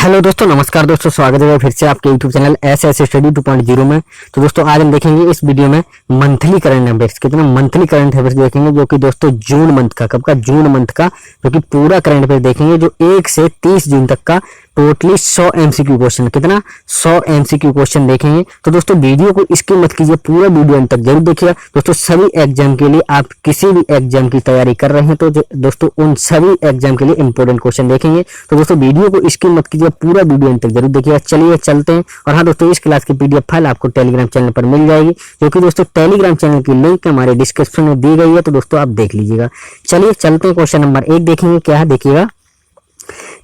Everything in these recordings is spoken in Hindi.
हेलो दोस्तों, नमस्कार दोस्तों, स्वागत है फिर से आपके यूट्यूब चैनल एस स्टडी 2.0 में। तो दोस्तों आज हम देखेंगे इस वीडियो में मंथली करंट अफेयर्स। कितना मंथली करंट अफेयर्स देखेंगे, जो कि दोस्तों जून मंथ का, कब का, जून मंथ का, जो कि पूरा करंट अफेयर देखेंगे, जो 1 से 30 जून तक का टोटली 100 एमसीक्यू क्वेश्चन, कितना 100 एमसीक्यू क्वेश्चन देखेंगे। तो दोस्तों वीडियो को स्किप मत कीजिए, पूरा वीडियो अंत तक जरूर देखिएगा। दोस्तों सभी एग्जाम के लिए, आप किसी भी एग्जाम की तैयारी कर रहे हैं तो दोस्तों उन सभी एग्जाम के लिए इंपॉर्टेंट क्वेश्चन देखेंगे। तो दोस्तों वीडियो को स्किप मत कीजिए, पूरा वीडियो अंत तक जरूर देखिएगा। चलिए चलते हैं। और हाँ दोस्तों, इस क्लास की पीडीएफ फाइल आपको टेलीग्राम चैनल पर मिल जाएगी, जो कि दोस्तों टेलीग्राम चैनल की लिंक हमारे डिस्क्रिप्शन में दी गई है, तो दोस्तों आप देख लीजिएगा। चलिए चलते हैं, क्वेश्चन नंबर 1 देखेंगे क्या है, देखिएगा।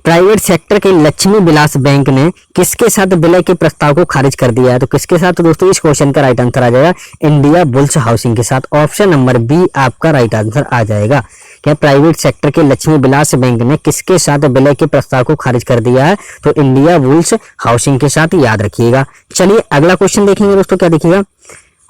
प्राइवेट सेक्टर के लक्ष्मी विलास बैंक ने किसके साथ विलय के प्रस्ताव को खारिज कर दिया है? तो किसके साथ? तो दोस्तों इस क्वेश्चन का राइट आंसर आ जाएगा इंडिया बुल्स हाउसिंग के साथ। ऑप्शन नंबर बी आपका राइट आंसर आ जाएगा। क्या प्राइवेट सेक्टर के लक्ष्मी विलास बैंक ने किसके साथ विलय के प्रस्ताव को खारिज कर दिया है? तो इंडिया बुल्स हाउसिंग के साथ, याद रखिएगा। चलिए अगला क्वेश्चन देखेंगे दोस्तों, क्या देखिएगा।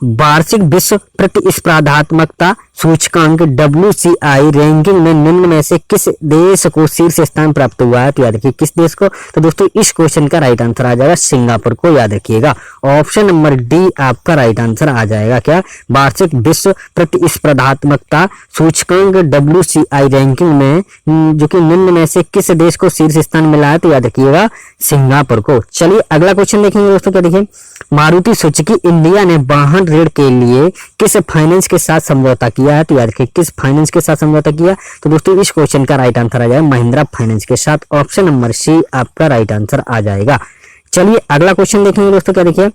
वार्षिक विश्व प्रतिस्पर्धात्मकता सूचकांक WCI रैंकिंग में निम्न में से किस देश को शीर्ष स्थान प्राप्त हुआ है? तो याद रखिए किस देश को? तो दोस्तों इस क्वेश्चन का राइट आंसर आ जाएगा सिंगापुर को, याद रखिएगा। ऑप्शन नंबर डी आपका राइट आंसर आ जाएगा। क्या? वार्षिक विश्व प्रतिस्पर्धात्मकता सूचकांक WCI रैंकिंग में जो कि निम्न में से किस देश को शीर्ष स्थान मिला है? तो याद रखिएगा सिंगापुर को। चलिए अगला क्वेश्चन देखेंगे दोस्तों, क्या देखिए। मारुति सुजुकी इंडिया ने वाहन ऋण के लिए किस फाइनेंस के साथ समझौता किया है? तो याद रखिए किस फाइनेंस के साथ समझौता किया? तो दोस्तों इस क्वेश्चन का राइट आंसर आ जाएगा महिंद्रा फाइनेंस के साथ। ऑप्शन नंबर सी आपका राइट आंसर आ जाएगा। चलिए अगला क्वेश्चन देखेंगे दोस्तों, क्या देखिए।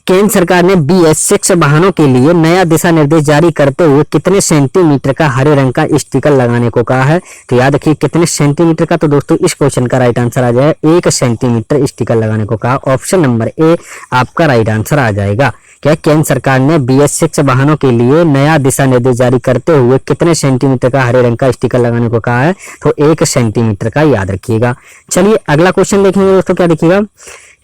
केंद्र सरकार ने BS6 वाहनों के लिए नया दिशा निर्देश जारी करते हुए कितने सेंटीमीटर का हरे रंग का स्टिकर लगाने को कहा है? तो याद रखिए कितने सेंटीमीटर का? तो दोस्तों इस क्वेश्चन का राइट आंसर आ जाएगा 1 सेंटीमीटर स्टिकर लगाने को कहा। ऑप्शन नंबर ए आपका राइट आंसर आ जाएगा। क्या केंद्र सरकार ने BS6 वाहनों के लिए नया दिशा निर्देश जारी करते हुए कितने सेंटीमीटर का हरे रंग का स्टिकर लगाने को कहा है? तो 1 सेंटीमीटर का, याद रखिएगा। चलिए अगला क्वेश्चन देखेंगे दोस्तों, क्या देखिएगा।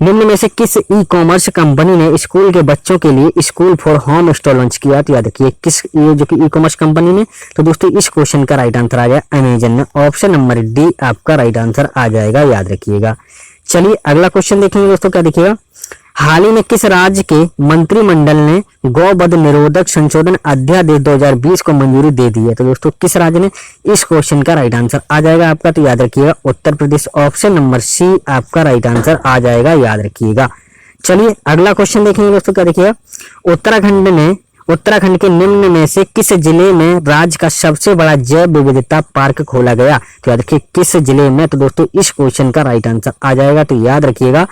निम्न में से किस ई कॉमर्स कंपनी ने स्कूल के बच्चों के लिए school for home store launch किया? तो याद रखिए किस, ये जो कि ई कॉमर्स कंपनी ने। तो दोस्तों इस क्वेश्चन का राइट आंसर आ जाएगा अमेजन ने। ऑप्शन नंबर डी आपका राइट आंसर आ जाएगा, याद रखिएगा। चलिए अगला क्वेश्चन देखेंगे दोस्तों, क्या देखिएगा। हाल ही में किस राज्य के मंत्रिमंडल ने गौवध निरोधक संशोधन अध्यादेश 2020 को मंजूरी दे दी है? तो दोस्तों किस राज्य ने? इस क्वेश्चन का राइट आंसर आ जाएगा आपका, तो याद रखिएगा Uttar Pradesh. Option number C आपका राइट आंसर आ जाएगा, याद रखिएगा। चलिए अगला क्वेश्चन देखेंगे दोस्तों, क्या देखिएगा। उत्तराखंड के निम्न में से किस जिले में राज्य का सबसे बड़ा जैव विविधता पार्क खोला गया? तो याद रखिए किस जिले में? तो दोस्तों इस क्वेश्चन का राइट आंसर आ जाएगा, तो याद रखिएगा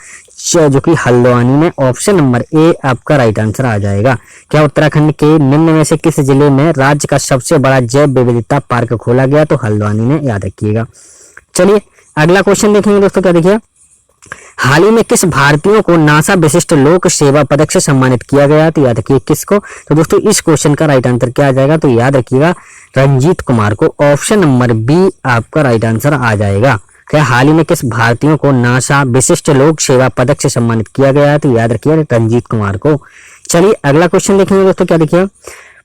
जो कि हल्द्वानी में। ऑप्शन नंबर ए आपका राइट आंसर आ जाएगा। क्या उत्तराखंड के निम्न में से किस जिले में राज्य का सबसे बड़ा जैव विविधता पार्क खोला गया? तो हल्द्वानी में, याद रखिएगा। चलिए अगला क्वेश्चन देखेंगे दोस्तों, क्या देखिए। हाल ही में किस भारतीयों को नासा विशिष्ट लोक सेवा पदक से सम्मानित किया गया? तो याद रखिए किसको? तो दोस्तों इस क्वेश्चन का राइट आंसर क्या आ जाएगा? तो याद रखिएगा रंजीत कुमार को। ऑप्शन नंबर बी आपका राइट आंसर आ जाएगा। क्या हाल ही में किस भारतीयों को नासा विशिष्ट लोक सेवा पदक से सम्मानित किया गया है? तो याद रखिए रंजीत कुमार को। चलिए अगला क्वेश्चन देखेंगे दोस्तों, क्या देखिए।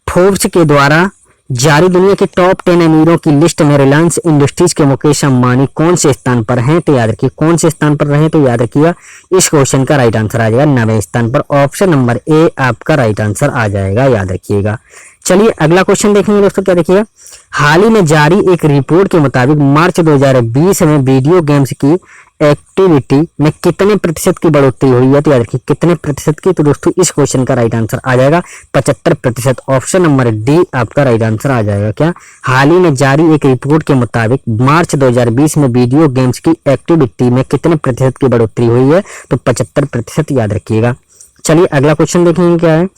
फोर्ब्स के द्वारा जारी दुनिया के टॉप 10 अमीरों की लिस्ट में रिलायंस इंडस्ट्रीज के मुकेश अंबानी कौन से स्थान पर हैं? तो याद रखिए कौन से स्थान पर रहे? तो याद रखिएगा इस क्वेश्चन का राइट आंसर आ जाएगा 9वें स्थान पर। ऑप्शन नंबर ए आपका राइट आंसर आ जाएगा, याद रखिएगा। चलिए अगला क्वेश्चन देखेंगे दोस्तों, क्या देखिएगा। हाल ही में जारी एक रिपोर्ट के मुताबिक मार्च 2020 में वीडियो गेम्स की एक्टिविटी में कितने प्रतिशत की बढ़ोतरी हुई है? तो याद रखिए कितने प्रतिशत की? तो दोस्तों इस क्वेश्चन का राइट आंसर आ जाएगा 75%। ऑप्शन नंबर डी आपका राइट आंसर आ जाएगा। क्या हाल ही में जारी एक रिपोर्ट के मुताबिक मार्च 2020 में वीडियो गेम्स की एक्टिविटी में कितने प्रतिशत की बढ़ोतरी हुई है? तो 75%, याद रखिएगा। चलिए अगला क्वेश्चन देखेंगे, क्या है।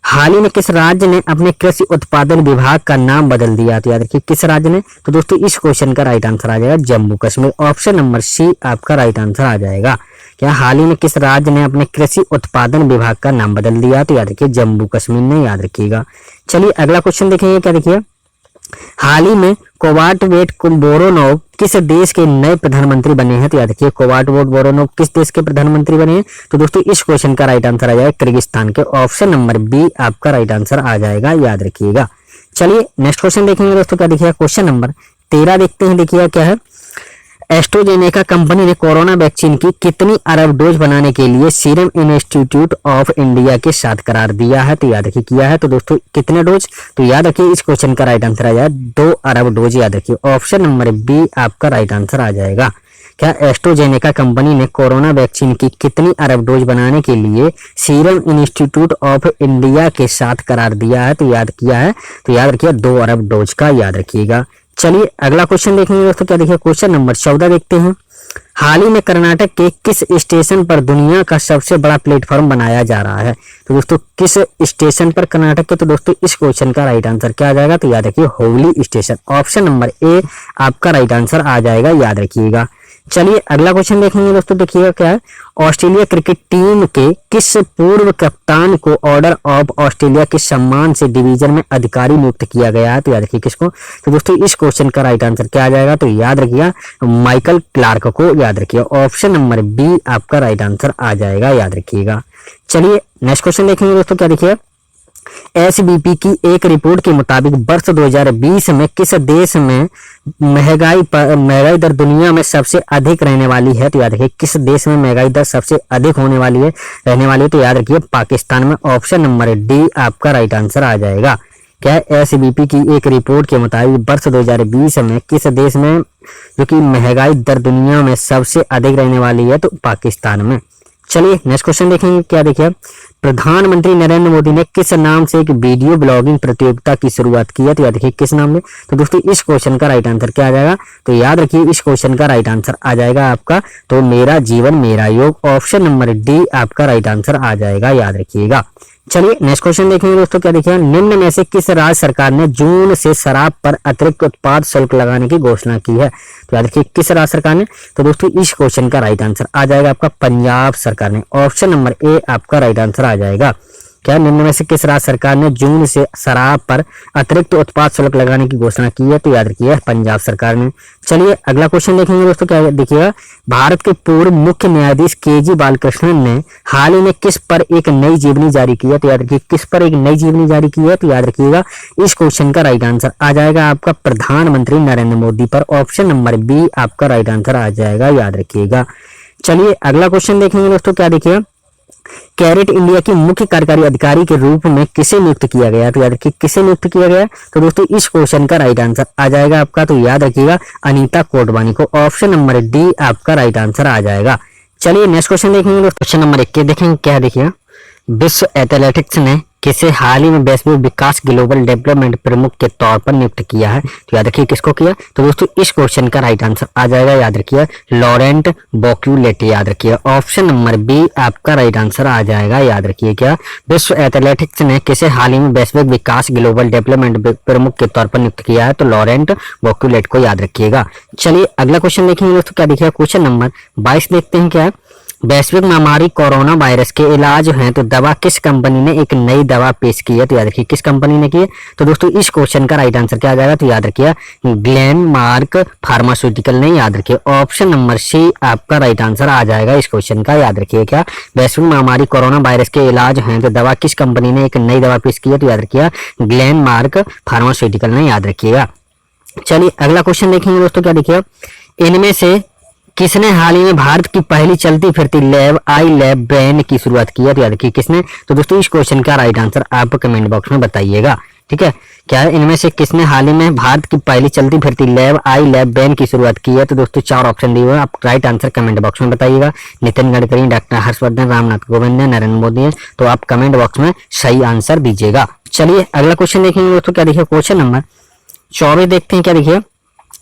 हाल ही में किस राज्य ने अपने कृषि उत्पादन विभाग का नाम बदल दिया? तो याद रखिए किस राज्य ने? तो दोस्तों इस क्वेश्चन का राइट आंसर आ जाएगा Jammu Kashmir. Option number C आपका राइट आंसर आ जाएगा। क्या हाल ही में किस राज्य ने अपने कृषि उत्पादन विभाग का नाम बदल दिया? तो याद रखिए जम्मू कश्मीर ने, याद रखिएगा। चलिए अगला क्वेश्चन देखेंगे, क्या देखिए। हाल ही में कोवाटवेट बोरोनोव किस देश के नए प्रधानमंत्री बने हैं? तो याद रखिए कोवाटवेट बोरोनोव किस देश के प्रधानमंत्री बने हैं? तो दोस्तों इस क्वेश्चन का राइट आंसर आ जाएगा किर्गिस्तान के। ऑप्शन नंबर बी आपका राइट आंसर आ जाएगा, याद रखिएगा। चलिए नेक्स्ट क्वेश्चन देखेंगे दोस्तों, क्या देखिएगा। क्वेश्चन नंबर 13 देखते हैं, देखिएगा क्या है। एस्ट्राजेनेका कंपनी ने कोरोना वैक्सीन की कितनी अरब डोज बनाने के लिए सीरम इंस्टीट्यूट ऑफ इंडिया के साथ करार दिया है? तो याद रखिए किया है। तो दोस्तों कितने डोज? तो याद रखिए इस क्वेश्चन का राइट आंसर आ जाएगा 2 अरब डोज। याद रखिए ऑप्शन नंबर बी आपका राइट आंसर आ जाएगा। क्या एस्ट्राजेनेका कंपनी ने कोरोना वैक्सीन की कितनी अरब डोज बनाने के लिए सीरम इंस्टीट्यूट ऑफ इंडिया के साथ करार दिया है? तो याद किया है। तो याद रखिए 2 अरब डोज का याद रखिएगा। चलिए अगला क्वेश्चन देखेंगे दोस्तों। क्या देखिए क्वेश्चन नंबर 14 देखते हैं। हाल ही में कर्नाटक के किस स्टेशन पर दुनिया का सबसे बड़ा प्लेटफॉर्म बनाया जा रहा है? तो दोस्तों किस स्टेशन पर कर्नाटक के? तो दोस्तों इस क्वेश्चन का राइट आंसर क्या आ जाएगा? तो याद रखिए Hubli station. Option number A आपका राइट आंसर आ जाएगा, याद रखिएगा। चलिए अगला क्वेश्चन देखेंगे दोस्तों। देखिएगा क्या है, ऑस्ट्रेलिया क्रिकेट टीम के किस पूर्व कप्तान को ऑर्डर ऑफ ऑस्ट्रेलिया के सम्मान से डिवीजन में अधिकारी नियुक्त किया गया है? तो याद रखिए किसको? तो दोस्तों इस क्वेश्चन का राइट आंसर क्या आ जाएगा? तो याद रखिएगा माइकल क्लार्क को, याद रखिए ऑप्शन नंबर बी आपका राइट आंसर आ जाएगा, याद रखिएगा। चलिए नेक्स्ट क्वेश्चन देखेंगे दोस्तों। क्या देखिए, एसबीपी की एक रिपोर्ट के मुताबिक वर्ष 2020 में किस देश में महंगाई दर दुनिया में सबसे अधिक रहने वाली है? तो याद रखिए किस देश में महंगाई दर सबसे अधिक होने वाली है, रहने वाली है? तो याद रखिए पाकिस्तान में। ऑप्शन नंबर डी आपका राइट आंसर आ जाएगा। क्या एसबीपी की एक रिपोर्ट के मुताबिक वर्ष 2020 में किस देश में जो कि महंगाई दर दुनिया में सबसे अधिक रहने वाली है? तो पाकिस्तान में। चलिए नेक्स्ट क्वेश्चन देखेंगे। क्या देखिए, प्रधानमंत्री नरेंद्र मोदी ने किस नाम से एक वीडियो ब्लॉगिंग प्रतियोगिता की शुरुआत की है? तो याद रखिए किस नाम से? तो दोस्तों इस क्वेश्चन का राइट आंसर क्या आ जाएगा? तो याद रखिए इस क्वेश्चन का राइट आंसर आ जाएगा आपका तो मेरा जीवन मेरा योग। ऑप्शन नंबर डी आपका राइट आंसर आ जाएगा, याद रखिएगा। चलिए नेक्स्ट क्वेश्चन देखेंगे दोस्तों। क्या देखिए, निम्न में से किस राज्य सरकार ने जून से शराब पर अतिरिक्त उत्पाद शुल्क लगाने की घोषणा की है? तो याद रखिए किस राज्य सरकार ने? तो दोस्तों इस क्वेश्चन का राइट आंसर आ जाएगा आपका पंजाब सरकार ने। ऑप्शन नंबर ए आपका राइट आंसर आ जाएगा। क्या निम्न में से किस राज्य सरकार ने जून से शराब पर अतिरिक्त उत्पाद शुल्क लगाने की घोषणा की है? तो याद रखिए पंजाब सरकार ने। चलिए अगला क्वेश्चन देखेंगे दोस्तों। क्या देखिएगा, भारत के पूर्व मुख्य न्यायाधीश केजी बालकृष्णन ने हाल ही में किस पर एक नई जीवनी जारी की है? तो याद रखिए किस पर एक नई जीवनी जारी की है? तो याद रखिएगा इस क्वेश्चन का राइट आंसर आ जाएगा आपका प्रधानमंत्री नरेंद्र मोदी पर। ऑप्शन नंबर बी आपका राइट आंसर आ जाएगा, याद रखिएगा। चलिए अगला क्वेश्चन देखेंगे दोस्तों। क्या देखिए, कैरेट इंडिया की मुख्य कार्यकारी अधिकारी के रूप में किसे नियुक्त किया गया? तो याद रखिए किसे नियुक्त किया गया? तो दोस्तों इस क्वेश्चन का राइट आंसर आ जाएगा आपका तो याद रखिएगा अनीता कोटवानी को। ऑप्शन नंबर डी आपका राइट आंसर आ जाएगा। चलिए नेक्स्ट क्वेश्चन देखेंगे दोस्तों। क्वेश्चन नंबर 21 देखेंगे। क्या देखिए, विश्व एथलेटिक्स ने किसे हाल ही में वैश्विक विकास ग्लोबल डेवलपमेंट प्रमुख के तौर पर नियुक्त किया है? तो याद रखिए किसको किया? तो दोस्तों इस क्वेश्चन का राइट आंसर आ जाएगा, याद रखिए लॉरेंट बोक्यूलेट, याद रखिए ऑप्शन नंबर बी आपका राइट आंसर आ जाएगा, याद रखिए। क्या विश्व एथलेटिक्स ने किसे हाल ही में वैश्विक विकास ग्लोबल डेवलपमेंट प्रमुख के तौर पर नियुक्त किया है? तो लॉरेंट बोक्यूलेट को, याद रखिएगा। चलिए अगला क्वेश्चन देखेंगे दोस्तों। क्या देखिए, क्वेश्चन नंबर 22 देखते हैं। क्या वैश्विक महामारी कोरोना वायरस के इलाज है तो दवा किस कंपनी ने एक नई दवा पेश की है? तो याद रखिए किस कंपनी ने की है? तो दोस्तों इस क्वेश्चन का राइट आंसर क्या आ जाएगा? तो याद रखिए ग्लेनमार्क फार्मास्यूटिकल ने, याद रखिए ऑप्शन नंबर सी आपका राइट आंसर आ जाएगा इस क्वेश्चन का, याद रखिए। क्या वैश्विक महामारी कोरोना वायरस के इलाज है तो दवा किस कंपनी ने एक नई दवा पेश की है? तो याद रखिए ग्लेनमार्क फार्मास्यूटिकल ने, याद रखिएगा। चलिए अगला क्वेश्चन देखेंगे दोस्तों। क्या देखिए, इनमें से किसने हाल ही में भारत की पहली चलती फिरती लैब आई लैब ब्रेन की शुरुआत की है? तो याद रखिए किसने? तो दोस्तों इस क्वेश्चन का राइट आंसर आप कमेंट बॉक्स में बताइएगा, ठीक है। क्या है, इनमें से किसने हाल ही में भारत की पहली चलती फिरती लैब आई लैब ब्रेन की शुरुआत की है? तो दोस्तों 4 ऑप्शन दिए हुए हैं, आप राइट आंसर कमेंट बॉक्स में बताइएगा। नितिन गडकरी, डॉक्टर हर्षवर्धन, रामनाथ कोविंद, नरेंद्र मोदी है, तो आप कमेंट बॉक्स में सही आंसर दीजिएगा। चलिए अगला क्वेश्चन देखेंगे दोस्तों। क्या देखिए, क्वेश्चन नंबर 24 देखते हैं। क्या देखिए,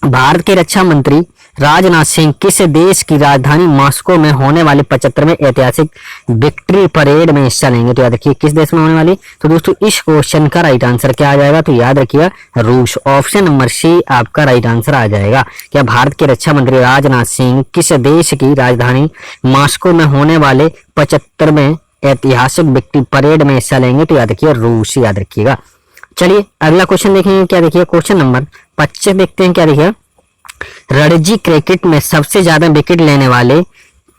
भारत के रक्षा मंत्री राजनाथ सिंह किस देश की राजधानी मॉस्को में होने वाले 75वें ऐतिहासिक विक्ट्री परेड में हिस्सा लेंगे? तो याद रखिए किस देश में होने वाली? तो दोस्तों इस क्वेश्चन का राइट आंसर क्या आ जाएगा? तो याद रखिए रूस। ऑप्शन नंबर सी आपका राइट आंसर आ जाएगा। क्या भारत के रक्षा मंत्री राजनाथ सिंह किस देश की राजधानी मॉस्को में होने वाले 75वें ऐतिहासिक विक्ट्री परेड में हिस्सा लेंगे? तो याद रखिए रूस, याद रखिएगा। चलिए अगला क्वेश्चन देखेंगे। क्या देखिए, क्वेश्चन नंबर 25 देखते हैं। क्या देखिए, रणजी क्रिकेट में सबसे ज्यादा विकेट लेने वाले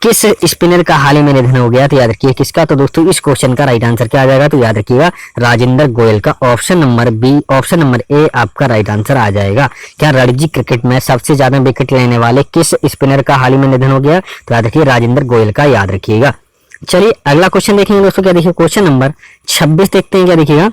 किस स्पिनर का हाल ही में निधन हो गया? तो याद रखिए किसका? तो दोस्तों इस क्वेश्चन का राइट आंसर क्या आ जाएगा? तो याद रखिएगा राजेंद्र गोयल का। Option number B, option number A आपका राइट आंसर आ जाएगा। क्या रणजी क्रिकेट में सबसे ज्यादा विकेट लेने वाले किस स्पिनर का हाल ही में निधन हो गया? तो याद रखिए राजेंद्र गोयल का, याद रखिएगा। चलिए अगला क्वेश्चन देखेंगे दोस्तों, क्या देखिए क्वेश्चन नंबर 26 देखते हैं। क्या देखिएगा,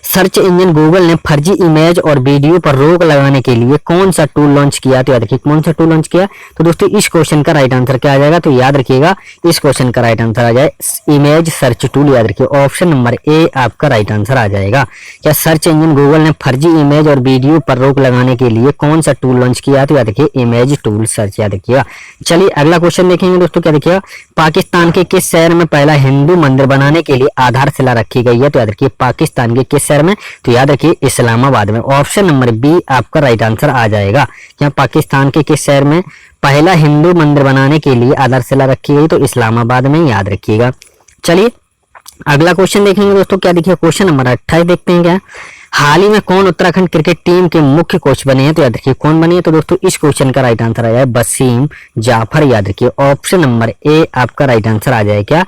सर्च इंजन गूगल ने फर्जी इमेज और वीडियो पर रोक लगाने के लिए कौन सा टूल लॉन्च किया? तो याद रखिए कौन सा टूल लॉन्च किया? तो दोस्तों इस क्वेश्चन का राइट आंसर क्या आ जाएगा? तो याद रखिएगा इस क्वेश्चन का राइट आंसर आ जाए इमेज सर्च टूल, याद रखिए ऑप्शन नंबर ए आपका राइट आंसर आ जाएगा। क्या सर्च इंजन गूगल ने फर्जी इमेज और वीडियो पर रोक लगाने के लिए कौन सा टूल लॉन्च किया? तो याद रखिए इमेज टूल सर्च, याद रखिएगा। चलिए अगला क्वेश्चन देखेंगे दोस्तों, क्या देखिएगा, पाकिस्तान के किस शहर में पहला हिंदू मंदिर बनाने के लिए आधारशिला रखी गई है? तो याद रखिए पाकिस्तान के किस शहर में? तो याद रखिए इस्लामाबाद में। ऑप्शन नंबर बी आपका राइट आंसर आ जाएगा। यहाँ पाकिस्तान के किस शहर में पहला हिंदू मंदिर बनाने के लिए आधारशिला रखी गई? तो इस्लामाबाद में, याद रखिएगा। चलिए अगला क्वेश्चन देखेंगे दोस्तों, क्या देखिए क्वेश्चन नंबर 28 देखते हैं। क्या हाल ही में कौन उत्तराखंड क्रिकेट टीम के मुख्य कोच बने हैं? तो याद रखिए कौन बने हैं? तो दोस्तों इस क्वेश्चन का राइट आंसर आ जाए वसीम जाफर, याद रखिए ऑप्शन नंबर ए आपका राइट आंसर आ जाए। क्या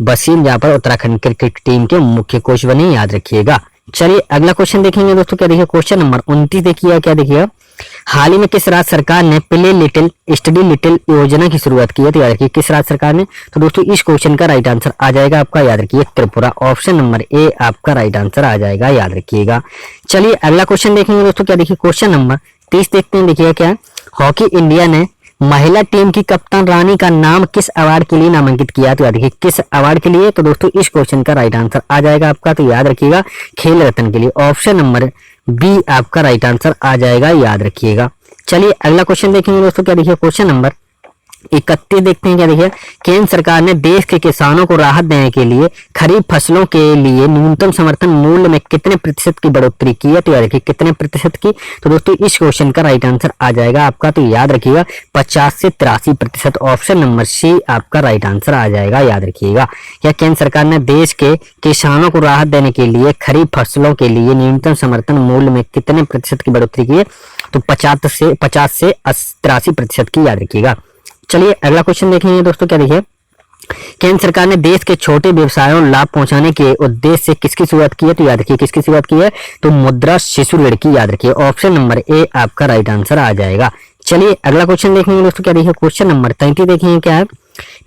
वसीम जाफर उत्तराखंड क्रिकेट टीम के मुख्य कोच बने, याद रखिएगा। चलिए अगला क्वेश्चन देखेंगे दोस्तों, क्या देखिए क्वेश्चन नंबर 29 देखिए। क्या देखिए, हाल ही में किस राज्य सरकार ने प्ले लिटिल स्टडी लिटिल योजना की शुरुआत की है? तो याद रखिए किस राज्य सरकार ने? तो दोस्तों इस क्वेश्चन का राइट आंसर आ जाएगा आपका, याद रखिए त्रिपुरा। ऑप्शन नंबर ए आपका राइट आंसर आ जाएगा, याद रखिएगा। चलिए अगला क्वेश्चन देखेंगे दोस्तों, क्या देखिए क्वेश्चन नंबर 30 देखते हैं। देखिए क्या हॉकी इंडिया ने महिला टीम की कप्तान रानी का नाम किस अवार्ड के लिए नामांकित किया? तो याद रखिए किस अवार्ड के लिए? तो दोस्तों इस क्वेश्चन का राइट आंसर आ जाएगा आपका, तो याद रखिएगा खेल रत्न के लिए। ऑप्शन नंबर बी आपका राइट आंसर आ जाएगा, याद रखिएगा। चलिए अगला क्वेश्चन देखेंगे दोस्तों, क्या देखिए क्वेश्चन नंबर 31 देखते हैं। क्या देखिए, केंद्र सरकार ने देश के किसानों को राहत देने के लिए खरीफ फसलों के लिए न्यूनतम समर्थन मूल्य में कितने प्रतिशत की बढ़ोतरी की है? तो याद रखिए कितने प्रतिशत की? तो दोस्तों इस क्वेश्चन का राइट आंसर आ जाएगा आपका, तो याद रखिएगा 50 से 83%। ऑप्शन नंबर सी आपका राइट आंसर आ जाएगा, याद रखिएगा। क्या केंद्र सरकार ने देश के किसानों को राहत देने के लिए खरीफ फसलों के लिए न्यूनतम समर्थन मूल्य में कितने प्रतिशत की बढ़ोतरी की है? तो 50 से 83% की, याद रखिएगा। चलिए अगला क्वेश्चन देखेंगे दोस्तों, क्या देखिए, केंद्र सरकार ने देश के छोटे व्यवसायों को लाभ पहुंचाने के उद्देश्य से किसकी शुरुआत की है? तो याद रखिए किसकी शुरुआत की है? तो मुद्रा शिशु ऋण की, याद रखिए ऑप्शन नंबर ए आपका राइट आंसर आ जाएगा। चलिए अगला क्वेश्चन देखेंगे दोस्तों, क्या देखिए क्वेश्चन नंबर 33 देखेंगे। क्या है,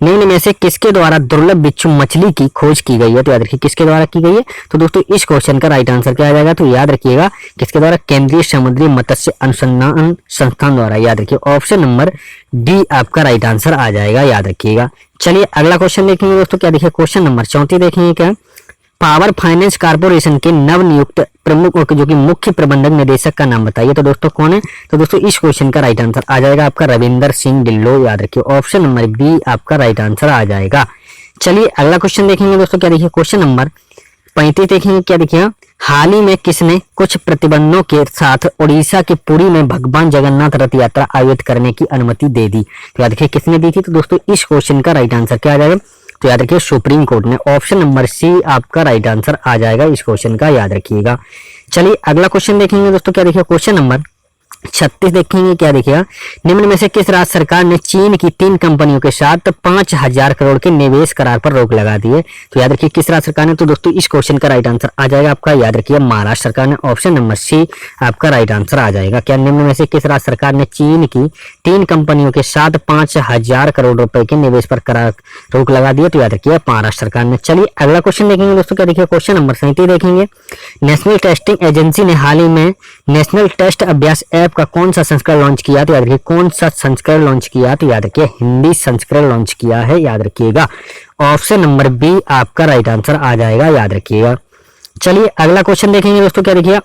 निम्न में से किसके द्वारा दुर्लभ बिच्छू मछली की खोज की गई है? तो याद रखिए किसके द्वारा की गई है? तो दोस्तों इस क्वेश्चन का राइट आंसर क्या आ जाएगा? तो याद रखिएगा किसके द्वारा? केंद्रीय समुद्री मत्स्य अनुसंधान संस्थान द्वारा, याद रखिए ऑप्शन नंबर डी आपका राइट आंसर आ जाएगा, याद रखिएगा। चलिए अगला क्वेश्चन देखेंगे दोस्तों, क्या देखिए क्वेश्चन नंबर 34 देखेंगे। क्या पावर फाइनेंस कॉर्पोरेशन के नवनियुक्त प्रमुख जो कि मुख्य प्रबंधक निदेशक का नाम बताइए? तो दोस्तों कौन है? तो दोस्तों इस क्वेश्चन का राइट आंसर आ जाएगा आपका रविंदर सिंह ढिल्लों, याद रखिए ऑप्शन नंबर बी आपका राइट आंसर आ जाएगा। चलिए अगला क्वेश्चन देखेंगे दोस्तों, क्या देखिए क्वेश्चन नंबर 35 देखेंगे। क्या देखिए, हाल ही में किसने कुछ प्रतिबंधों के साथ उड़ीसा के पुरी में भगवान जगन्नाथ रथ यात्रा आयोजित करने की अनुमति दे दी? तो याद रखिए किसने दी थी? तो दोस्तों इस क्वेश्चन का राइट आंसर क्या आ जाएगा? तो याद रखिए सुप्रीम कोर्ट ने। ऑप्शन नंबर सी आपका राइट आंसर आ जाएगा इस क्वेश्चन का, याद रखिएगा। चलिए अगला क्वेश्चन देखेंगे दोस्तों, क्या देखिए क्वेश्चन नंबर 36 देखेंगे। क्या देखिएगा, निम्न में से किस राज्य सरकार ने चीन की 3 कंपनियों के साथ 5000 करोड़ के निवेश करार पर रोक लगा दी है? तो याद रखिए किस राज्य सरकार ने? तो दोस्तों इस क्वेश्चन का राइट आंसर आ जाएगा आपका, याद रखिए महाराष्ट्र सरकार ने। ऑप्शन नंबर सी आपका राइट आंसर आ जाएगा। क्या निम्न में से किस राज्य सरकार ने चीन की 3 कंपनियों के साथ 5000 करोड़ रुपए के निवेश पर करार रोक लगा दी है? तो याद रखिए महाराष्ट्र सरकार ने। चलिए अगला क्वेश्चन देखेंगे दोस्तों, क्या देखिए क्वेश्चन नंबर 37 देखेंगे। नेशनल टेस्टिंग एजेंसी ने हाल ही में नेशनल टेस्ट अभ्यास ऐप का कौन सा संस्करण लॉन्च किया? तो याद रखिए कौन सा संस्करण लॉन्च किया? तो याद रखिए हिंदी संस्करण लॉन्च किया है, याद रखिएगा ऑप्शन नंबर बी आपका राइट आंसर आ जाएगा, याद रखिएगा। चलिए अगला क्वेश्चन देखेंगे दोस्तों, क्या देखिए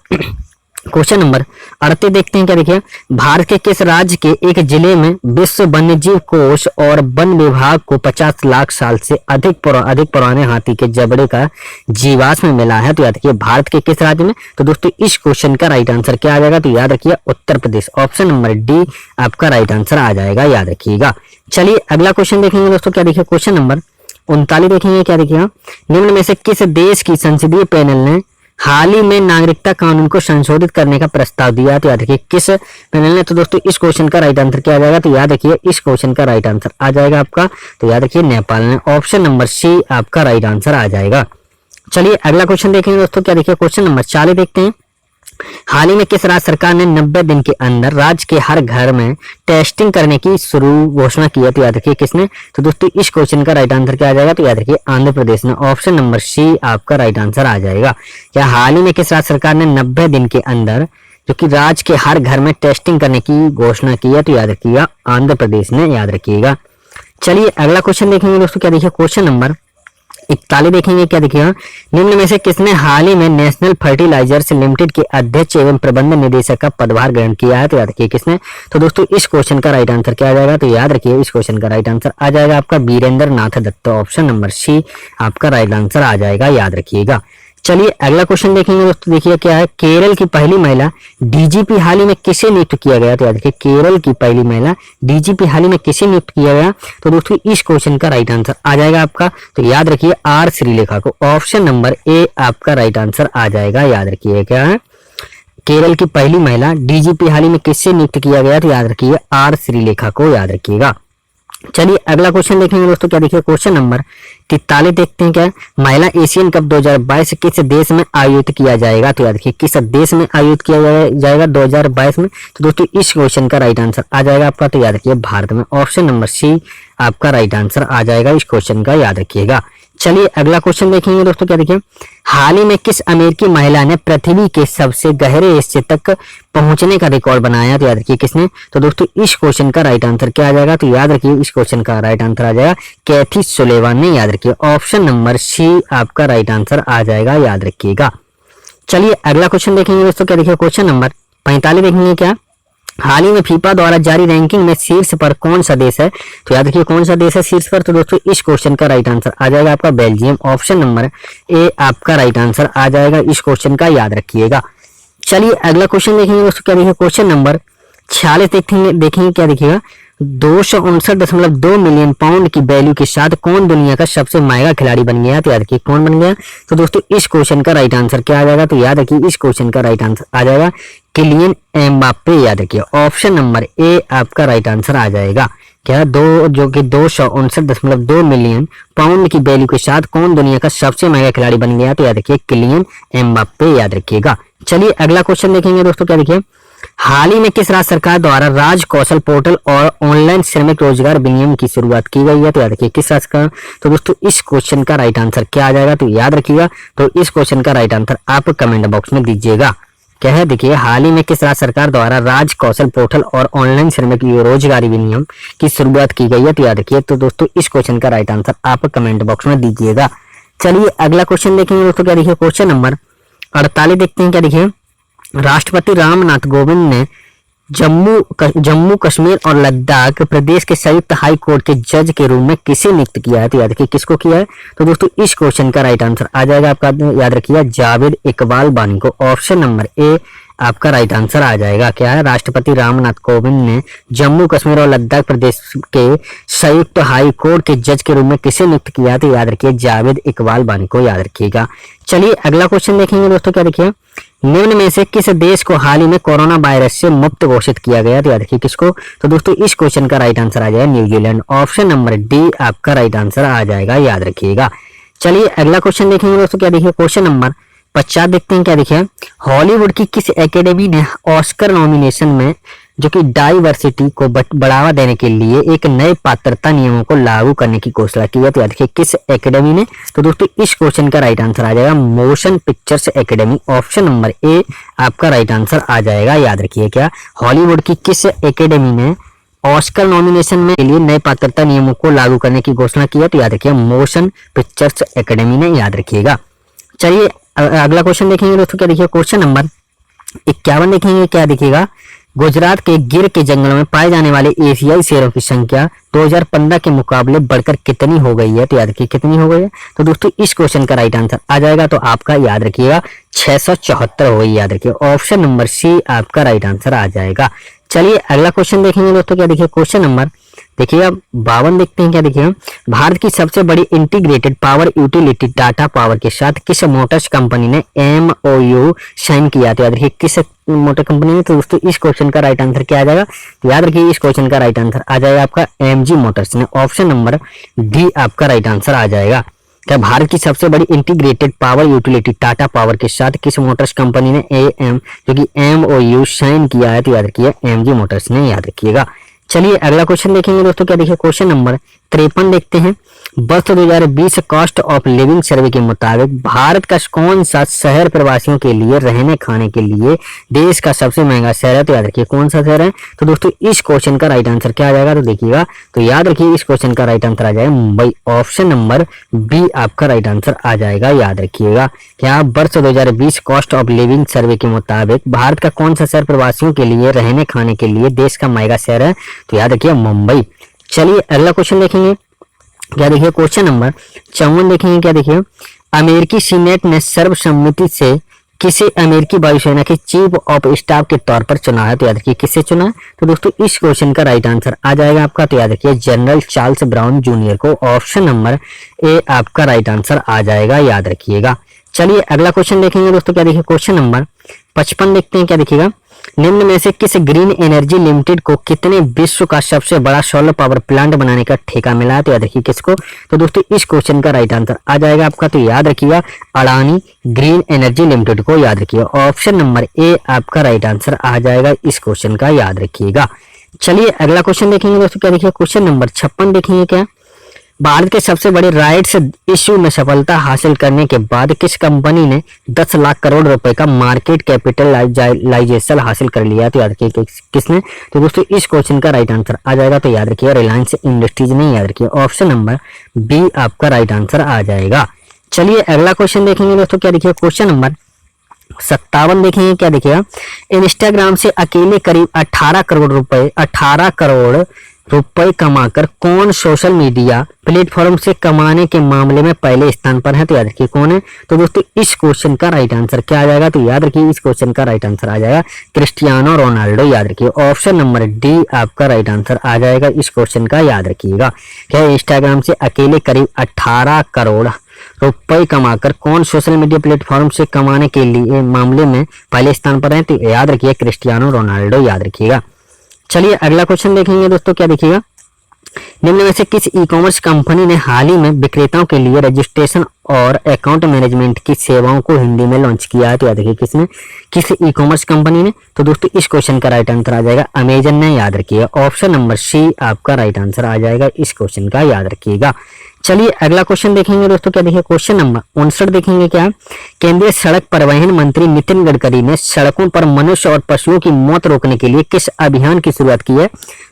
क्वेश्चन नंबर 38 देखते हैं। क्या देखिए, भारत के किस राज्य के एक जिले में विश्व वन्यजीव कोष और वन विभाग को 50 लाख साल से अधिक पुराने हाथी के जबड़े का जीवाश्म मिला है? तो याद रखिए भारत के किस राज्य में? तो दोस्तों इस क्वेश्चन का राइट आंसर क्या आ जाएगा? तो याद रखिए Uttar Pradesh. Option number D आपका राइट आंसर आ जाएगा, याद रखिएगा। चलिए अगला क्वेश्चन देखेंगे दोस्तों, क्या देखिए क्वेश्चन नंबर 39 देखेंगे। क्या देखिए, निम्न में से किस देश की संसदीय पैनल ने हाल ही में नागरिकता कानून को संशोधित करने का प्रस्ताव दिया, तो याद रखिए किस पैनल ने। तो दोस्तों इस क्वेश्चन का राइट आंसर क्या आ जाएगा, तो याद रखिए इस क्वेश्चन का राइट आंसर आ जाएगा आपका, तो याद रखिए नेपाल ने। ऑप्शन नंबर सी आपका राइट आंसर आ जाएगा। चलिए अगला क्वेश्चन देखेंगे दोस्तों, क्या देखिए क्वेश्चन नंबर 40 देखते हैं। हाल ही में किस राज्य सरकार ने 90 दिन के अंदर राज्य के हर घर में टेस्टिंग करने की घोषणा की है, तो याद रखिए किसने। तो दोस्तों इस क्वेश्चन का राइट आंसर क्या आ जाएगा, तो याद रखिए आंध्र प्रदेश ने। ऑप्शन नंबर सी आपका राइट आंसर आ जाएगा। क्या हाल ही में किस राज्य सरकार ने 90 दिन के अंदर जो कि राज्य के हर घर में टेस्टिंग करने की घोषणा की है, तो याद रखिएगा आंध्र प्रदेश ने, याद रखिएगा। चलिए अगला क्वेश्चन देखेंगे दोस्तों, क्या देखिए क्वेश्चन नंबर 41 देखेंगे। क्या देखिएगा, निम्न में से किसने हाल ही में नेशनल फर्टिलाइजर्स लिमिटेड के अध्यक्ष एवं प्रबंध निदेशक का पदभार ग्रहण किया है, तो याद रखिए किसने। तो दोस्तों इस क्वेश्चन का राइट आंसर क्या आ जाएगा, तो याद रखिए इस क्वेश्चन का राइट आंसर आ जाएगा आपका वीरेंद्र नाथ दत्त। ऑप्शन नंबर सी आपका राइट आंसर आ जाएगा, याद रखिएगा। चलिए अगला क्वेश्चन देखेंगे दोस्तों, देखिए क्या है। केरल की पहली महिला डीजीपी हाल ही में किसे नियुक्त किया गया, तो याद रखिए केरल की पहली महिला डीजीपी हाल ही में किसे नियुक्त किया गया। तो दोस्तों इस क्वेश्चन का राइट आंसर आ जाएगा आपका, तो याद रखिए आर श्रीलेखा को। ऑप्शन नंबर ए आपका राइट आंसर आ जाएगा, याद रखिए क्या है। केरल की पहली महिला डीजीपी हाल ही में किससे नियुक्त किया गया, तो याद रखिए आर श्रीलेखा को, याद रखिएगा। चलिए अगला क्वेश्चन देखेंगे दोस्तों, क्या देखिए क्वेश्चन नंबर 43 देखते हैं। क्या महिला एशियन कप 2022 किस देश में आयोजित किया जाएगा, तो याद रखिए किस देश में आयोजित किया जाएगा 2022 में। तो दोस्तों इस क्वेश्चन का राइट आंसर आ जाएगा आपका, तो याद रखिए भारत में। ऑप्शन नंबर सी आपका राइट आंसर आ जाएगा इस क्वेश्चन का, याद रखिएगा। चलिए अगला क्वेश्चन देखेंगे दोस्तों, क्या देखिए हाल ही में किस अमेरिकी महिला ने पृथ्वी के सबसे गहरे हिस्से तक पहुंचने का रिकॉर्ड बनाया, तो याद रखिए किसने। तो दोस्तों इस क्वेश्चन का राइट आंसर क्या आ जाएगा, तो याद रखिए इस क्वेश्चन का राइट आंसर आ जाएगा कैथी सुलेवान ने, याद रखिए। ऑप्शन नंबर सी आपका राइट आंसर आ जाएगा, याद रखिएगा। चलिए अगला क्वेश्चन देखेंगे दोस्तों, क्या देखिए क्वेश्चन नंबर 45 देखेंगे। क्या हाल ही में फीफा द्वारा जारी रैंकिंग में शीर्ष पर कौन सा देश है, तो याद रखिए कौन सा देश है शीर्ष पर। तो दोस्तों इस क्वेश्चन का राइट आंसर आ जाएगा आपका बेल्जियम। ऑप्शन नंबर ए आपका राइट आंसर आ जाएगा इस क्वेश्चन का, याद रखिएगा। चलिए अगला क्वेश्चन देखेंगे दोस्तों, क्या देखिए क्वेश्चन नंबर 46 देखेंगे। क्या देखिएगा 259.2 मिलियन पाउंड की वैल्यू के साथ कौन दुनिया का सबसे महंगा खिलाड़ी बन गया, तो याद रखिए कौन बन गया। तो दोस्तों इस क्वेश्चन का राइट आंसर क्या आ जाएगा, तो याद रखिए इस क्वेश्चन का राइट आंसर आ जाएगा किलियन एम्बाप्पे, याद रखिए। ऑप्शन नंबर ए आपका राइट आंसर आ जाएगा। क्या जो कि 259.2 मिलियन पाउंड की वैल्यू के साथ कौन दुनिया का सबसे महंगा खिलाड़ी बन गया, तो याद रखिए किलियन एम्बाप्पे, याद रखिएगा। चलिए अगला क्वेश्चन देखेंगे दोस्तों, क्या देखिए हाल ही में किस राज्य सरकार द्वारा राज कौशल पोर्टल और ऑनलाइन श्रमिक रोजगार विनियम की शुरुआत की गई है, तो याद रखिए किस राज्य का। तो दोस्तों इस क्वेश्चन का राइट आंसर क्या आ जाएगा, तो याद रखिएगा। तो इस क्वेश्चन का राइट आंसर आप कमेंट बॉक्स में दीजिएगा। क्या है देखिए हाल ही में किस राज्य सरकार द्वारा राज कौशल पोर्टल और ऑनलाइन श्रमिक रोजगार विनियम की शुरुआत की गई है, तो याद रखिए। तो दोस्तों इस क्वेश्चन का राइट आंसर आप कमेंट बॉक्स में दीजिएगा। चलिए अगला क्वेश्चन देखेंगे दोस्तों, क्या देखिए क्वेश्चन नंबर 48 देखते हैं। क्या देखिए राष्ट्रपति रामनाथ कोविंद ने जम्मू कश्मीर और लद्दाख प्रदेश के संयुक्त हाई कोर्ट के जज के रूप में किसे नियुक्त किया है, तो याद रखिए किसको किया है। तो दोस्तों इस क्वेश्चन का राइट आंसर आ जाएगा आपका, याद रखिएगा जावेद इकबाल बानी को। ऑप्शन नंबर ए आपका राइट आंसर आ जाएगा। क्या है राष्ट्रपति रामनाथ कोविंद ने जम्मू कश्मीर और लद्दाख प्रदेश के संयुक्त हाई कोर्ट के जज के रूप में किसे नियुक्त किया, तो याद रखिए जावेद इकबाल बानी को, याद रखिएगा। चलिए अगला क्वेश्चन देखेंगे दोस्तों, क्या देखिए निम्न में से किस देश को हाल ही में कोरोना वायरस से मुक्त घोषित किया गया, तो याद रखिए किसको। तो दोस्तों इस क्वेश्चन का राइट आंसर आ जाएगा न्यूजीलैंड। ऑप्शन नंबर डी आपका राइट आंसर आ जाएगा, याद रखिएगा। चलिए अगला क्वेश्चन देखेंगे दोस्तों, क्या देखिए क्वेश्चन नंबर 50 देखते हैं। क्या देखिए हॉलीवुड की किस एकेडमी ने ऑस्कर नॉमिनेशन में जो कि डाइवर्सिटी को बढ़ावा देने के लिए एक नए पात्रता नियमों को लागू करने की घोषणा की है, तो याद रखिए किस एकेडमी ने। तो दोस्तों इस क्वेश्चन का राइट आंसर आ जाएगा motion pictures academy. Option number A आपका राइट आंसर आ जाएगा, याद रखिए। क्या हॉलीवुड की किस एकेडमी ने ऑस्कर नॉमिनेशन में के लिए नए पात्रता नियमों को लागू करने की घोषणा की है, तो याद रखिए मोशन पिक्चर्स एकेडमी ने, याद रखिएगा। चलिए अगला क्वेश्चन देखेंगे दोस्तों, क्या देखिए क्वेश्चन नंबर 51 देखेंगे। क्या देखिएगा गुजरात के गिर के जंगलों में पाए जाने वाले एशियाई शेरों की संख्या 2015 के मुकाबले बढ़कर कितनी हो गई है, तो याद रखिए कितनी हो गई है। तो दोस्तों इस क्वेश्चन का राइट आंसर आ जाएगा, तो आपका याद रखिएगा 674 हो गई, याद रखिए। ऑप्शन नंबर सी आपका राइट आंसर आ जाएगा। चलिए अगला क्वेश्चन देखेंगे दोस्तों, क्या देखिए क्वेश्चन नंबर देखिएगा 52 देखते हैं क्या, देखिएगा भारत की सबसे बड़ी integrated power utility Tata power के साथ किस मोटर्स कंपनी ने MOU साइन किया? तो याद रखिए किस मोटर कंपनी ने। तो दोस्तों इस क्वेश्चन का राइट आंसर क्या आ जाएगा? तो याद रखिए इस क्वेश्चन का राइट आंसर आ जाएगा आपका MG मोटर्स ने। ऑप्शन नंबर डी आपका राइट आंसर आ जाएगा। क्या भारत की सबसे बड़ी integrated power utility Tata power के साथ किस मोटर्स कंपनी ने जो कि MOU साइन किया है? तो याद रखिए MG मोटर्स ने, याद रखिएगा। चलिए अगला क्वेश्चन देखेंगे दोस्तों, क्या देखिए क्वेश्चन नंबर 53 देखते हैं। वर्ष 2020 कॉस्ट ऑफ लिविंग सर्वे के मुताबिक भारत का कौन सा शहर प्रवासियों के लिए रहने खाने के लिए देश का सबसे महंगा शहर है? तो याद रखिए कौन सा शहर है? तो दोस्तों इस क्वेश्चन का राइट आंसर क्या आ जाएगा? तो देखिएगा, तो याद रखिए इस क्वेश्चन का राइट आंसर आ जाएगा मुंबई। ऑप्शन नंबर बी आपका राइट आंसर आ जाएगा, याद रखिएगा। क्या वर्ष 2020 कॉस्ट ऑफ लिविंग सर्वे के मुताबिक भारत का कौन सा शहर प्रवासियों के लिए रहने खाने के लिए देश का महंगा शहर है? तो याद रखिए मुंबई। चलिए अगला क्वेश्चन देखेंगे, क्या देखिए क्वेश्चन नंबर 54 देखेंगे। क्या देखिए अमेरिकी सीनेट ने सर्वसम्मति से किसे अमेरिकी वायुसेना के चीफ ऑफ स्टाफ के तौर पर चुना है? तो याद रखिए किसे चुना है? तो दोस्तों इस क्वेश्चन का राइट आंसर आ जाएगा आपका, तो याद रखिए जनरल चार्ल्स ब्राउन जूनियर को। ऑप्शन नंबर ए आपका राइट आंसर आ जाएगा, याद रखिएगा। चलिए अगला क्वेश्चन देखेंगे दोस्तों, क्या देखिए क्वेश्चन नंबर 55 देखते हैं। क्या देखिएगा निम्न में से किस ग्रीन एनर्जी लिमिटेड को कितने विश्व का सबसे बड़ा सोलर पावर प्लांट बनाने का ठेका मिला है? तो याद रखिए किसको? तो दोस्तों इस क्वेश्चन का राइट आंसर आ जाएगा आपका, तो याद रखिएगा अडानी ग्रीन एनर्जी लिमिटेड को, याद रखिए। ऑप्शन नंबर ए आपका राइट आंसर आ जाएगा इस क्वेश्चन का, याद रखिएगा। चलिए अगला क्वेश्चन देखेंगे दोस्तों, क्या देखिए क्वेश्चन नंबर 56 देखेंगे। क्या भारत के सबसे बड़े राइट्स इश्यू में सफलता हासिल करने के बाद किस कंपनी ने 10 लाख करोड़ रुपए का मार्केट कैपिटलाइजेशन हासिल कर लिया? तो याद रखिए किसने? तो दोस्तों इस क्वेश्चन का राइट आंसर आ जाएगा, तो याद रखिए रिलायंस इंडस्ट्रीज ने, याद रखिए। ऑप्शन नंबर बी आपका राइट आंसर आ जाएगा। चलिए अगला क्वेश्चन देखेंगे दोस्तों, क्या देखिए क्वेश्चन नंबर 57 देखेंगे। क्या देखिएगा इंस्टाग्राम से अकेले करीब 18 करोड़ रुपए कमाकर कौन सोशल मीडिया प्लेटफॉर्म से कमाने के मामले में पहले स्थान पर है? तो याद रखिए कौन है? तो दोस्तों इस क्वेश्चन का राइट आंसर क्या आ जाएगा? तो याद रखिए इस क्वेश्चन का राइट आंसर आ जाएगा क्रिस्टियानो रोनाल्डो, याद रखिए। ऑप्शन नंबर डी आपका राइट आंसर आ जाएगा इस क्वेश्चन का, याद रखिएगा। क्या इंस्टाग्राम से अकेले करीब 18 करोड़ रुपए कमाकर कौन सोशल मीडिया प्लेटफॉर्म से कमाने के लिए मामले में पहले स्थान पर है? तो याद रखिए क्रिस्टियानो रोनाल्डो, याद रखिएगा। चलिए अगला क्वेश्चन देखेंगे दोस्तों, क्या देखिएगा निम्न में से किस ई कॉमर्स कंपनी ने हाल ही में विक्रेताओं के लिए रजिस्ट्रेशन और अकाउंट मैनेजमेंट की सेवाओं को हिंदी में लॉन्च किया है? तो याद रखिए किसने, किस ई कॉमर्स कंपनी ने? तो दोस्तों इस क्वेश्चन का राइट आंसर आ जाएगा अमेजन ने, याद रखिए। ऑप्शन नंबर सी आपका राइट आंसर आ जाएगा इस क्वेश्चन का, याद रखिएगा। चलिए अगला क्वेश्चन देखेंगे दोस्तों, क्या देखिए क्वेश्चन नंबर 59 देखेंगे। क्या केंद्रीय सड़क परिवहन मंत्री नितिन गडकरी ने सड़कों पर मनुष्य और पशुओं की मौत रोकने के लिए किस अभियान की शुरुआत की है?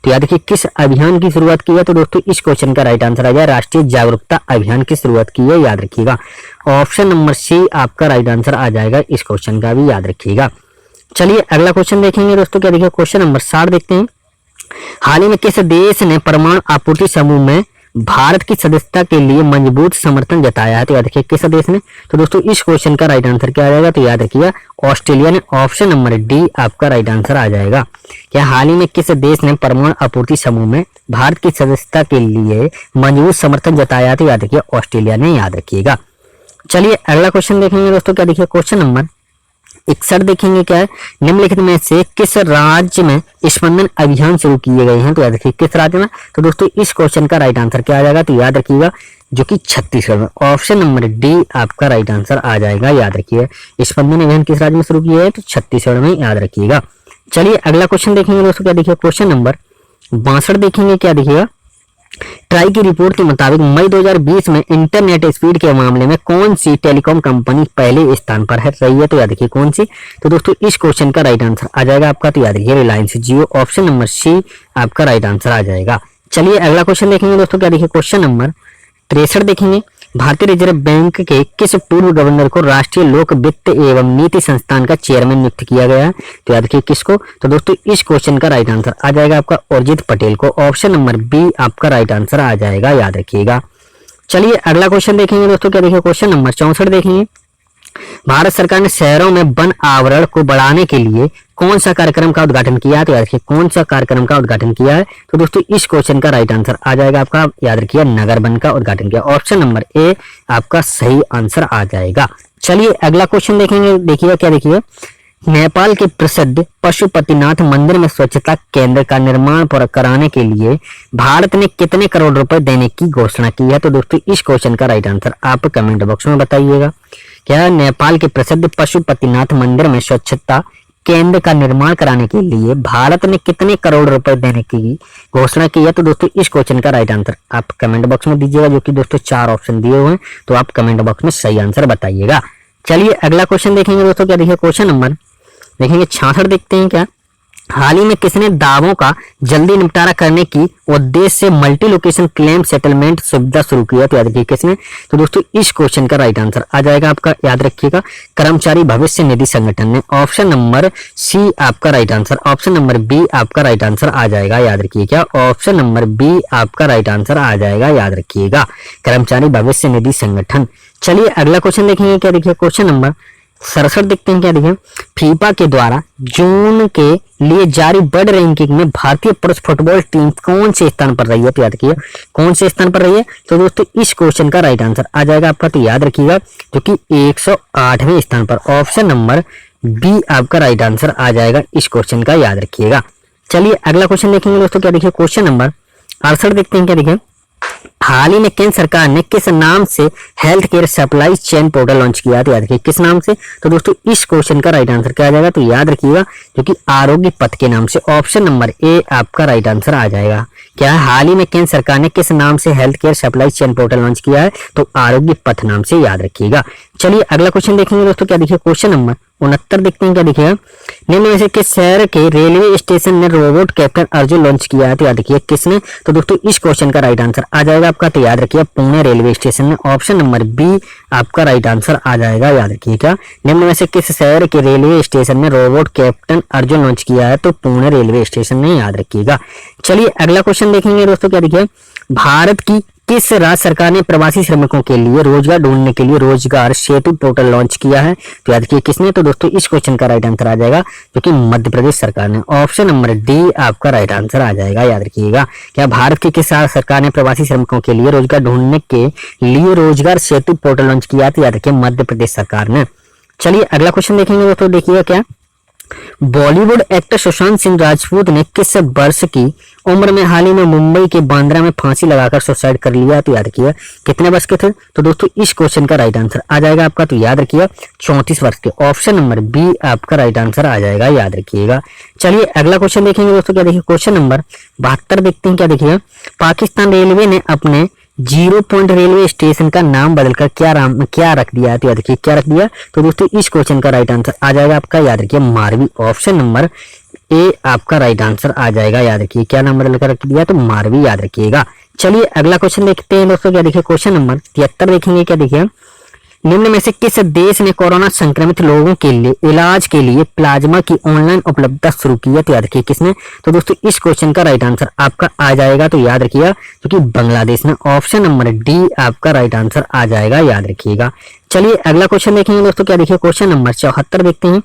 तो याद रखिए किस अभियान की शुरुआत की है? तो दोस्तों इस क्वेश्चन का राइट आंसर आ जाए राष्ट्रीय जागरूकता अभियान की शुरुआत की है, याद रखिएगा। ऑप्शन नंबर सी आपका राइट आंसर आ जाएगा इस क्वेश्चन का भी, याद रखिएगा। चलिए अगला क्वेश्चन देखेंगे दोस्तों, क्या देखिए क्वेश्चन नंबर 60 देखते हैं। हाल ही में किस देश ने परमाणु आपूर्ति समूह में भारत की सदस्यता के लिए मजबूत समर्थन जताया है? तो याद रखिए किस देश ने? तो दोस्तों इस क्वेश्चन का राइट आंसर क्या आ जाएगा? तो याद रखिएगा ऑस्ट्रेलिया ने। ऑप्शन नंबर डी आपका राइट आंसर आ जाएगा। क्या हाल ही में किस देश ने परमाणु आपूर्ति समूह में भारत की सदस्यता के लिए मजबूत समर्थन जताया? तो याद रखिए ऑस्ट्रेलिया ने, याद रखिएगा। चलिए अगला क्वेश्चन देखेंगे दोस्तों, क्या देखिए क्वेश्चन नंबर 61 देखेंगे। क्या है निम्नलिखित में से किस राज्य में स्पंदन अभियान शुरू किए गए हैं? तो याद रखिए किस राज्य में? तो दोस्तों इस क्वेश्चन का राइट आंसर क्या आ जाएगा? तो याद रखिएगा जो कि छत्तीसगढ़ में। ऑप्शन नंबर डी आपका राइट आंसर आ जाएगा, याद रखिए। स्पंदन अभियान किस राज्य में शुरू किया है? तो छत्तीसगढ़ में, याद रखिएगा। चलिए अगला क्वेश्चन देखेंगे दोस्तों, क्या देखिए क्वेश्चन नंबर 62 देखेंगे। क्या देखिएगा ट्राई की रिपोर्ट के मुताबिक मई 2020 में इंटरनेट स्पीड के मामले में कौन सी टेलीकॉम कंपनी पहले स्थान पर है रही है? तो याद रखिए कौन सी? तो दोस्तों इस क्वेश्चन का राइट आंसर आ जाएगा आपका, तो याद रखिए रिलायंस जियो। ऑप्शन नंबर सी आपका राइट आंसर आ जाएगा। चलिए अगला क्वेश्चन देखेंगे दोस्तों, क्या देखिए क्वेश्चन नंबर 63 देखेंगे। भारतीय रिजर्व बैंक के किस पूर्व गवर्नर को राष्ट्रीय लोक वित्त एवं नीति संस्थान का चेयरमैन नियुक्त किया गया है? तो याद रखिए किसको? तो दोस्तों इस क्वेश्चन का राइट आंसर आ जाएगा आपका उर्जित पटेल को। ऑप्शन नंबर बी आपका राइट आंसर आ जाएगा, याद रखिएगा। चलिए अगला क्वेश्चन देखेंगे दोस्तों, क्या देखिए क्वेश्चन नंबर 64 देखेंगे। भारत सरकार ने शहरों में वन आवरण को बढ़ाने के लिए कौन सा कार्यक्रम का उद्घाटन किया है? तो याद रखिए कौन सा कार्यक्रम का उद्घाटन किया है। तो दोस्तों इस क्वेश्चन का राइट आंसर आ जाएगा आपका, याद रखिए नगर वन का उद्घाटन किया। ऑप्शन नंबर ए आपका सही आंसर आ जाएगा। चलिए अगला क्वेश्चन देखेंगे। देखिए क्या, देखिए नेपाल के प्रसिद्ध पशुपतिनाथ मंदिर में स्वच्छता केंद्र का निर्माण कराने के लिए भारत ने कितने करोड़ रुपए देने की घोषणा की है? तो दोस्तों इस क्वेश्चन का राइट आंसर आप कमेंट बॉक्स में बताइएगा। क्या नेपाल के प्रसिद्ध पशुपतिनाथ मंदिर में स्वच्छता केंद्र का निर्माण कराने के लिए भारत ने कितने करोड़ रुपए देने की घोषणा की है? तो दोस्तों इस क्वेश्चन का राइट आंसर आप कमेंट बॉक्स में दीजिएगा, जो कि दोस्तों 4 ऑप्शन दिए हुए हैं, तो आप कमेंट बॉक्स में सही आंसर बताइएगा। चलिए अगला क्वेश्चन देखेंगे दोस्तों। क्या देखिए क्वेश्चन नंबर देखेंगे 66 देखते हैं। क्या हाल ही में किसने दावों का जल्दी निपटारा करने की उद्देश्य से मल्टी लोकेशन क्लेम सेटलमेंट सुविधा शुरू की है? तो याद रखिए किसने? तो दोस्तों इस क्वेश्चन का राइट आंसर आ जाएगा आपका, याद रखिएगा कर्मचारी भविष्य निधि संगठन ने। ऑप्शन नंबर सी आपका right answer. Option number B आपका राइट आंसर आ जाएगा, याद रखिए। क्या ऑप्शन नंबर बी आपका राइट आंसर आ जाएगा, याद रखिएगा कर्मचारी भविष्य निधि संगठन। चलिए अगला क्वेश्चन देखेंगे। क्या देखिए क्वेश्चन नंबर 67 देखते हैं। क्या देखिए फीफा के द्वारा जून के लिए जारी वर्ल्ड रैंकिंग में भारतीय पुरुष फुटबॉल टीम कौन से स्थान पर रही है? तो याद रखिए कौन से स्थान पर रही है? तो दोस्तों इस क्वेश्चन का राइट आंसर आ जाएगा आपका, तो याद रखिएगा जो कि 108वें स्थान पर। ऑप्शन नंबर बी आपका राइट आंसर आ जाएगा इस क्वेश्चन का, याद रखिएगा। चलिए अगला क्वेश्चन देखेंगे दोस्तों। क्या देखिए क्वेश्चन नंबर 68 देखते हैं। क्या देखिए हाल ही में केंद्र सरकार ने किस नाम से health care supply chain portal launch किया? तो याद रखिए किस नाम से? तो दोस्तों इस क्वेश्चन का राइट आंसर क्या आ जाएगा? तो याद रखिएगा जो कि आरोग्य पथ के नाम से। ऑप्शन नंबर ए आपका राइट आंसर आ जाएगा। क्या हाल ही में केंद्र सरकार ने किस नाम से health care supply chain portal launch किया है? तो आरोग्य पथ नाम से, याद रखिएगा। चलिए अगला क्वेश्चन देखेंगे दोस्तों। क्या देखिए क्वेश्चन नंबर 69 देखते हैं। क्या देखिएगा निम्न में से किस शहर के रेलवे स्टेशन ने रोबोट कैप्टन अर्जुन लॉन्च किया है? तो याद रखिए किसने? तो दोस्तों इस क्वेश्चन का राइट आंसर आ जाएगा आपका, तो याद रखिए पुणे रेलवे स्टेशन ने। ऑप्शन नंबर बी आपका राइट आंसर आ जाएगा, याद रखिए। क्या निम्न में से किस शहर के रेलवे स्टेशन ने रोबोट कैप्टन अर्जुन लॉन्च किया है? तो पुणे रेलवे स्टेशन ने, याद रखिएगा। चलिए अगला क्वेश्चन देखेंगे दोस्तों। क्या देखिए भारत की किस राज्य सरकार ने प्रवासी श्रमिकों के लिए रोजगार ढूंढने के लिए रोजगार सेतु पोर्टल लॉन्च किया है? तो याद रखिए किसने? तो दोस्तों इस क्वेश्चन का राइट आंसर आ जाएगा जो कि मध्य प्रदेश सरकार ने। ऑप्शन नंबर डी आपका राइट आंसर आ जाएगा, याद रखिएगा। क्या भारत की किस राज्य सरकार ने प्रवासी श्रमिकों के लिए रोजगार ढूंढने के लिए रोजगार सेतु पोर्टल लॉन्च किया? तो याद रखिए मध्य प्रदेश सरकार ने। चलिए अगला क्वेश्चन देखेंगे दोस्तों। देखिएगा क्या बॉलीवुड एक्टर सुशांत सिंह राजपूत ने किस वर्ष की उम्र में हाल ही में मुंबई के बांद्रा में फांसी लगाकर सुसाइड कर लिया? तो याद रखिए कितने वर्ष के थे? तो दोस्तों इस क्वेश्चन का राइट आंसर आ जाएगा आपका, तो याद रखिए 34 वर्ष के। ऑप्शन नंबर बी आपका राइट आंसर आ जाएगा, याद रखिएगा। चलिए अगला क्वेश्चन देखेंगे दोस्तों। क्या देखिए क्वेश्चन नंबर 72 देखते हैं। क्या देखिए पाकिस्तान रेलवे ने अपने 0 पॉइंट रेलवे स्टेशन का नाम बदलकर क्या रख दिया है? तो याद रखिए क्या रख दिया? तो दोस्तों इस क्वेश्चन का राइट आंसर आ जाएगा आपका, याद रखिए मारवी। ऑप्शन नंबर ए आपका राइट आंसर आ जाएगा, याद रखिए क्या नाम बदलकर रख दिया? तो मारवी, याद रखिएगा। चलिए अगला क्वेश्चन देखते हैं दोस्तों। क्या देखिए क्वेश्चन नंबर 73 देखेंगे। क्या देखिए निम्न में से किस देश ने कोरोना संक्रमित लोगों के लिए इलाज के लिए प्लाज्मा की ऑनलाइन उपलब्धता शुरू की है? तो याद रखिए किसने? तो दोस्तों इस क्वेश्चन का राइट आंसर आपका आ जाएगा, तो याद रखिएगा क्योंकि बांग्लादेश ने। ऑप्शन नंबर डी आपका राइट आंसर आ जाएगा, याद रखिएगा। चलिए अगला क्वेश्चन देखेंगे दोस्तों। क्या देखिए क्वेश्चन नंबर 74 देखते हैं।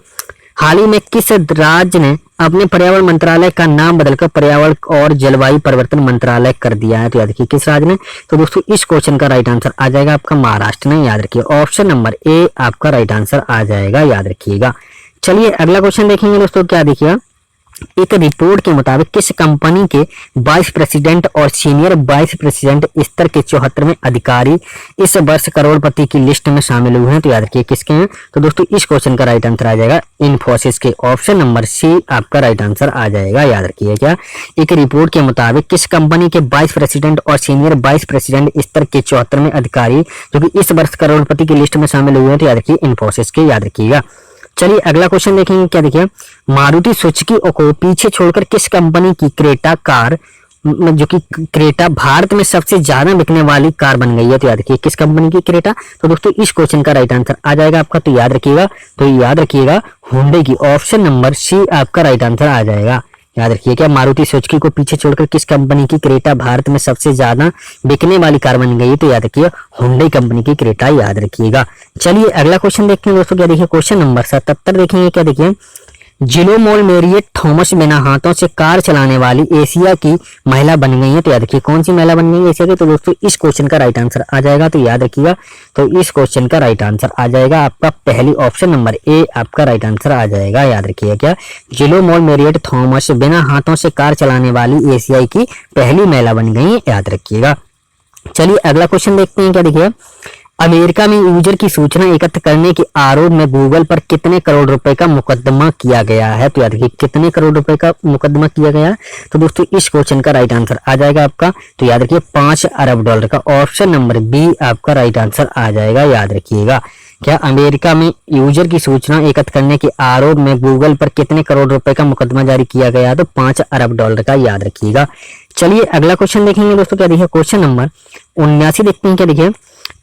हाल ही में किस राज्य ने अपने पर्यावरण मंत्रालय का नाम बदलकर पर्यावरण और जलवायु परिवर्तन मंत्रालय कर दिया है? तो याद रखिए किस राज्य ने? तो दोस्तों इस क्वेश्चन का राइट आंसर आ जाएगा आपका महाराष्ट्र ने, याद रखिए। ऑप्शन नंबर ए आपका राइट आंसर आ जाएगा, याद रखिएगा। चलिए अगला क्वेश्चन देखेंगे दोस्तों। क्या देखिए एक रिपोर्ट के मुताबिक किस कंपनी के वाइस प्रेसिडेंट और सीनियर वाइस प्रेसिडेंट स्तर के 74वें अधिकारी इस वर्ष करोड़पति की लिस्ट में शामिल हुए हैं? तो याद रखिए किसके हैं? तो दोस्तों इस क्वेश्चन का राइट आंसर आ जाएगा इन्फोसिस के। ऑप्शन नंबर सी आपका राइट आंसर आ जाएगा, याद रखिए। क्या एक रिपोर्ट के मुताबिक किस कंपनी के वाइस प्रेसिडेंट और सीनियर वाइस प्रेसिडेंट स्तर के 74वें अधिकारी जो कि इस वर्ष करोड़पति की लिस्ट में शामिल हुए हैं? तो याद रखिए इन्फोसिस के, याद रखिएगा। चलिए अगला क्वेश्चन देखेंगे। क्या देखिए मारुति सुजुकी को पीछे छोड़कर किस कंपनी की क्रेटा कार जो कि क्रेटा भारत में सबसे ज्यादा बिकने वाली कार बन गई है? तो याद रखिए किस कंपनी की क्रेटा? तो दोस्तों इस क्वेश्चन का राइट आंसर आ जाएगा आपका, तो याद रखिएगा हुंडई की। ऑप्शन नंबर सी आपका राइट आंसर आ जाएगा, याद रखिए। क्या मारुति सुजुकी को पीछे छोड़कर किस कंपनी की क्रेटा भारत में सबसे ज्यादा बिकने वाली कार बन गई? तो याद रखिए हुंडई कंपनी की क्रेटा, याद रखिएगा। चलिए अगला क्वेश्चन देखते हैं दोस्तों। क्या देखिए क्वेश्चन नंबर 77 देखेंगे। क्या देखिए जिलोमोल मेरियट थॉमस बिना हाथों से कार चलाने वाली एशिया की महिला बन गई है। तो याद रखिए कौन सी महिला बन गई है एशिया की? तो दोस्तों इस क्वेश्चन का राइट आंसर आ जाएगा, तो याद रखिएगा। तो इस क्वेश्चन का राइट आंसर आ जाएगा आपका पहली ऑप्शन नंबर ए आपका राइट आंसर आ जाएगा, याद रखिएगा। क्या जिलोमोल मेरियट थॉमस बिना हाथों से कार चलाने वाली एशियाई की पहली महिला बन गई है, याद रखिएगा। चलिए अगला क्वेश्चन देखते हैं। क्या देखिए अमेरिका में यूजर की सूचना एकत्र करने के आरोप में गूगल पर कितने करोड़ रुपए का मुकदमा किया गया है? तो याद रखिए कितने करोड़ रुपए का मुकदमा किया गया है? तो दोस्तों इस क्वेश्चन का राइट आंसर आ जाएगा आपका, तो याद रखिए 5 अरब डॉलर का, ऑप्शन नंबर बी आपका राइट आंसर आ जाएगा, याद रखिएगा। क्या अमेरिका में यूजर की सूचना एकत्र करने के आरोप में गूगल पर कितने करोड़ रुपए का मुकदमा जारी किया गया है? तो 5 अरब डॉलर का, याद रखिएगा। चलिए अगला क्वेश्चन देखेंगे दोस्तों। क्या देखिए क्वेश्चन नंबर 79 देखते हैं। क्या देखिए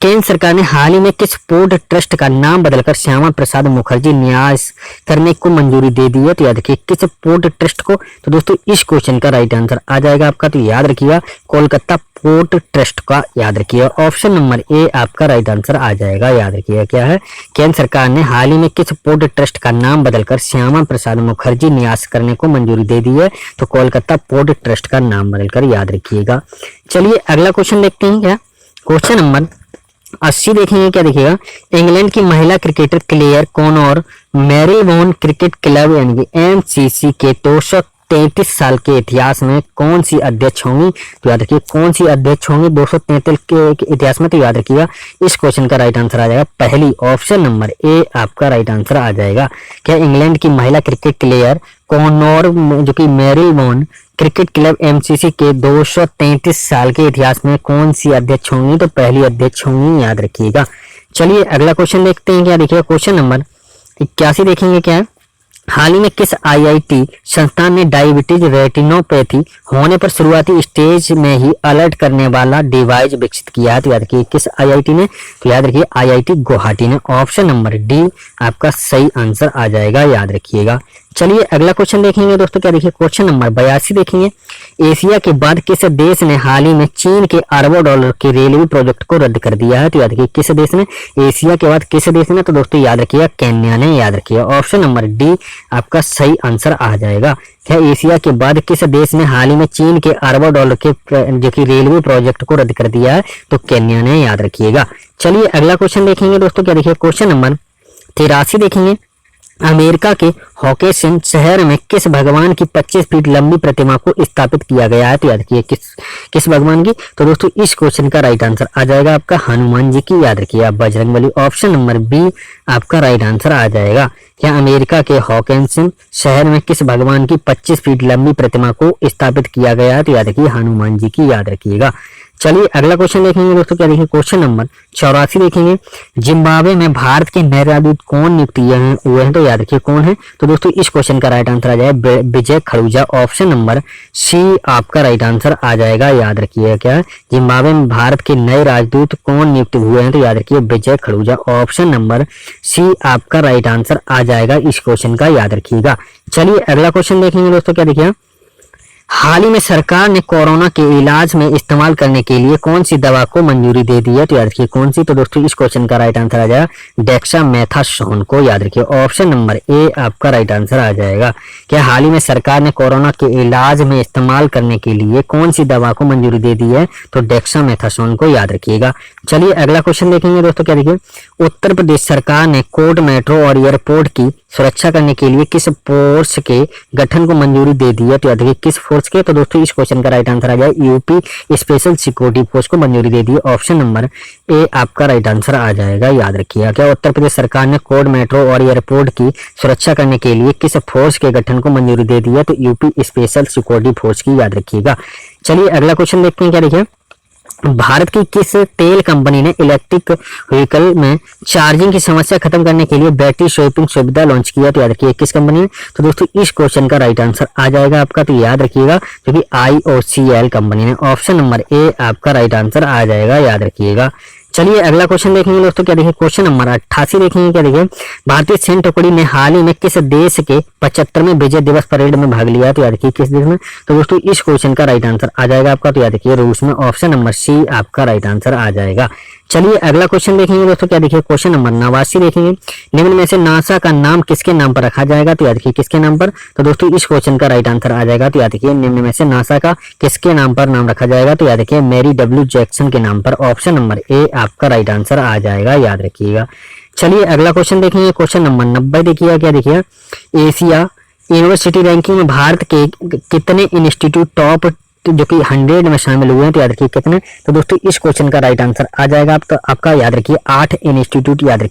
केंद्र सरकार ने हाल ही में किस पोर्ट ट्रस्ट का नाम बदलकर श्यामा प्रसाद मुखर्जी न्यास करने को मंजूरी दे दी है? तो याद रखिए किस पोर्ट ट्रस्ट को? तो दोस्तों इस क्वेश्चन का राइट आंसर आ जाएगा आपका, तो याद रखिएगा कोलकाता पोर्ट ट्रस्ट का, याद रखिएगा। ऑप्शन नंबर ए आपका राइट आंसर आ जाएगा, याद रखिएगा। क्या है केंद्र सरकार ने हाल ही में किस पोर्ट ट्रस्ट का नाम बदलकर श्यामा प्रसाद मुखर्जी न्यास करने को मंजूरी दे दी है? तो कोलकाता पोर्ट ट्रस्ट का नाम बदलकर, याद रखिएगा। चलिए अगला क्वेश्चन देखते हैं। क्या क्वेश्चन नंबर 80 देखेंगे। क्या देखिएगा इंग्लैंड की महिला क्रिकेटर क्लेयर कॉनोर मेरिलबोर्न क्रिकेट क्लब यानी कि एमसीसी के 233 साल के इतिहास में कौन सी अध्यक्ष होंगी? तो याद रखिए कौन सी अध्यक्ष होंगी 233 के इतिहास में? तो याद रखिएगा इस क्वेश्चन का राइट आंसर आ जाएगा पहली, ऑप्शन नंबर ए आपका राइट आंसर आ जाएगा। क्या इंग्लैंड की महिला क्रिकेट प्लेयर कॉनोर जो कि मेरिलबोर्न क्रिकेट क्लब एमसीसी के 233 साल के इतिहास में कौन सी अध्यक्ष होंगी? तो पहली अध्यक्ष होंगी, याद रखिएगा। चलिए अगला क्वेश्चन देखते हैं। क्या देखिए क्वेश्चन नंबर 81 देखेंगे। क्या है हाल ही में किस आईआईटी संस्थान ने डायबिटीज रेटिनोपैथी होने पर शुरुआती स्टेज में ही अलर्ट करने वाला डिवाइस विकसित किया है? तो याद रखिए किस आईआईटी ने? तो याद रखिए आईआईटी गुवाहाटी ने, ऑप्शन नंबर डी आपका सही आंसर आ जाएगा, याद रखिएगा। चलिए अगला क्वेश्चन देखेंगे दोस्तों। क्या देखिए क्वेश्चन नंबर 82 देखेंगे। एशिया के बाद किस देश ने हाल ही में चीन के अरबों डॉलर के रेलवे प्रोजेक्ट को रद्द कर दिया है? तो याद रखिए किस देश ने? एशिया के बाद किस देश ने? तो दोस्तों याद रखिएगा केन्या ने, याद रखिएगा। ऑप्शन नंबर डी आपका सही आंसर आ जाएगा। क्या एशिया के बाद किस देश ने हाल ही में चीन के अरबों डॉलर के जो कि रेलवे प्रोजेक्ट को रद्द कर दिया है? तो केन्या ने, याद रखिएगा। चलिए अगला क्वेश्चन देखेंगे दोस्तों। क्या देखिए क्वेश्चन नंबर 83 देखेंगे। अमेरिका के हॉकेसन शहर में किस भगवान की 25 फीट लंबी प्रतिमा को स्थापित किया गया है? तो याद रखिए किस भगवान की? तो दोस्तों इस क्वेश्चन का राइट आंसर आ जाएगा आपका हनुमान जी की, याद रखिए आप बजरंगबली, ऑप्शन नंबर बी आपका राइट आंसर आ जाएगा। क्या अमेरिका के हॉकेसन शहर में किस भगवान की 25 फीट लंबी प्रतिमा को स्थापित किया गया है? तो याद रखिए हनुमान जी की, याद रखिएगा। चलिए अगला क्वेश्चन देखेंगे दोस्तों। क्या देखिए क्वेश्चन नंबर 84 देखेंगे। जिम्बाब्वे में भारत के नए राजदूत कौन नियुक्त हुए हैं? तो याद रखिए कौन है? तो दोस्तों इस क्वेश्चन का राइट आंसर आ जाएगा विजय खड़ूजा, ऑप्शन नंबर सी आपका राइट आंसर आ जाएगा, याद रखिएगा। क्या जिम्बाब्वे में भारत के नए राजदूत कौन नियुक्त हुए हैं? तो याद रखिए विजय खड़ूजा, ऑप्शन नंबर सी आपका राइट आंसर आ जाएगा इस क्वेश्चन का, याद रखिएगा। चलिए अगला क्वेश्चन देखेंगे दोस्तों। क्या देखिए हाल ही में सरकार ने कोरोना के इलाज में इस्तेमाल करने के लिए कौन सी दवा को मंजूरी दे दी है? तो याद रखिए कौन सी? तो दोस्तों इस क्वेश्चन का राइट आंसर आ जाएगा डेक्सामेथासोन को, याद रखिए। ऑप्शन नंबर ए आपका राइट आंसर आ जाएगा। क्या हाल ही में सरकार ने कोरोना के इलाज में इस्तेमाल करने के लिए कौन सी दवा को मंजूरी दे दी है? तो डेक्सामेथासोन को, याद रखिएगा। चलिए अगला क्वेश्चन देखेंगे दोस्तों। क्या देखिए उत्तर प्रदेश सरकार ने कोर्ट, मेट्रो और एयरपोर्ट की सुरक्षा करने के लिए किस फोर्स के गठन को मंजूरी दे दी है? तो याद रखिए किस फोर्स के? तो दोस्तों इस क्वेश्चन का राइट आंसर आ जाए यूपी स्पेशल सिक्योरिटी फोर्स को मंजूरी दे दी है, ऑप्शन नंबर ए आपका राइट आंसर आ जाएगा, याद रखिएगा। क्या उत्तर प्रदेश सरकार ने कोर्ट, मेट्रो और एयरपोर्ट की सुरक्षा करने के लिए किस फोर्स के गठन को मंजूरी दे दी है? तो यूपी स्पेशल सिक्योरिटी फोर्स की, याद रखिएगा। चलिए अगला क्वेश्चन देखते हैं। क्या देखिए भारत की किस तेल कंपनी ने इलेक्ट्रिक व्हीकल में चार्जिंग की समस्या खत्म करने के लिए बैटरी स्वैपिंग सुविधा लॉन्च किया? तो याद रखिए किस कंपनी ने? तो दोस्तों इस क्वेश्चन का राइट आंसर आ जाएगा आपका, तो याद रखिएगा क्योंकि IOCL कंपनी ने, ऑप्शन नंबर ए आपका राइट आंसर आ जाएगा, याद रखिएगा। चलिए अगला क्वेश्चन देखेंगे दोस्तों, क्या देखिए क्वेश्चन नंबर 88 देखेंगे। क्या देखिए भारतीय सैन्य टुकड़ी ने हाल ही में किस देश के 75वें विजय दिवस परेड में भाग लिया? तो याद रखिए किस देश में। तो दोस्तों इस क्वेश्चन का राइट आंसर आ जाएगा आपका, तो याद रखिए रूस में। ऑप्शन नंबर सी आपका राइट आंसर आ जाएगा। चलिए अगला क्वेश्चन देखेंगे दोस्तों, क्या देखिए क्वेश्चन नंबर 89 देखेंगे। निम्न में से नासा का नाम किसके नाम पर रखा जाएगा? तो याद रखिए किसके नाम पर। तो दोस्तों इस क्वेश्चन का राइट आंसर आ जाएगा, तो याद रखिए निम्न में से नासा का किसके नाम पर नाम रखा जाएगा? तो याद रखिए मैरी डब्ल्यू जैक्सन के नाम पर। ऑप्शन नंबर ए आपका राइट आंसर आ जाएगा, याद रखिएगा। चलिए अगला क्वेश्चन देखेंगे, क्वेश्चन नंबर 90 देखिए। क्या देखिए एशिया यूनिवर्सिटी रैंकिंग में भारत के कितने इंस्टीट्यूट टॉप जो कि 100 में शामिल हुए हैं? तो याद रखिए कितने। तो दोस्तों इस क्वेश्चन का राइट आंसर आ जाएगा आपका याद रखिए 8 इंस्टीट्यूट, याद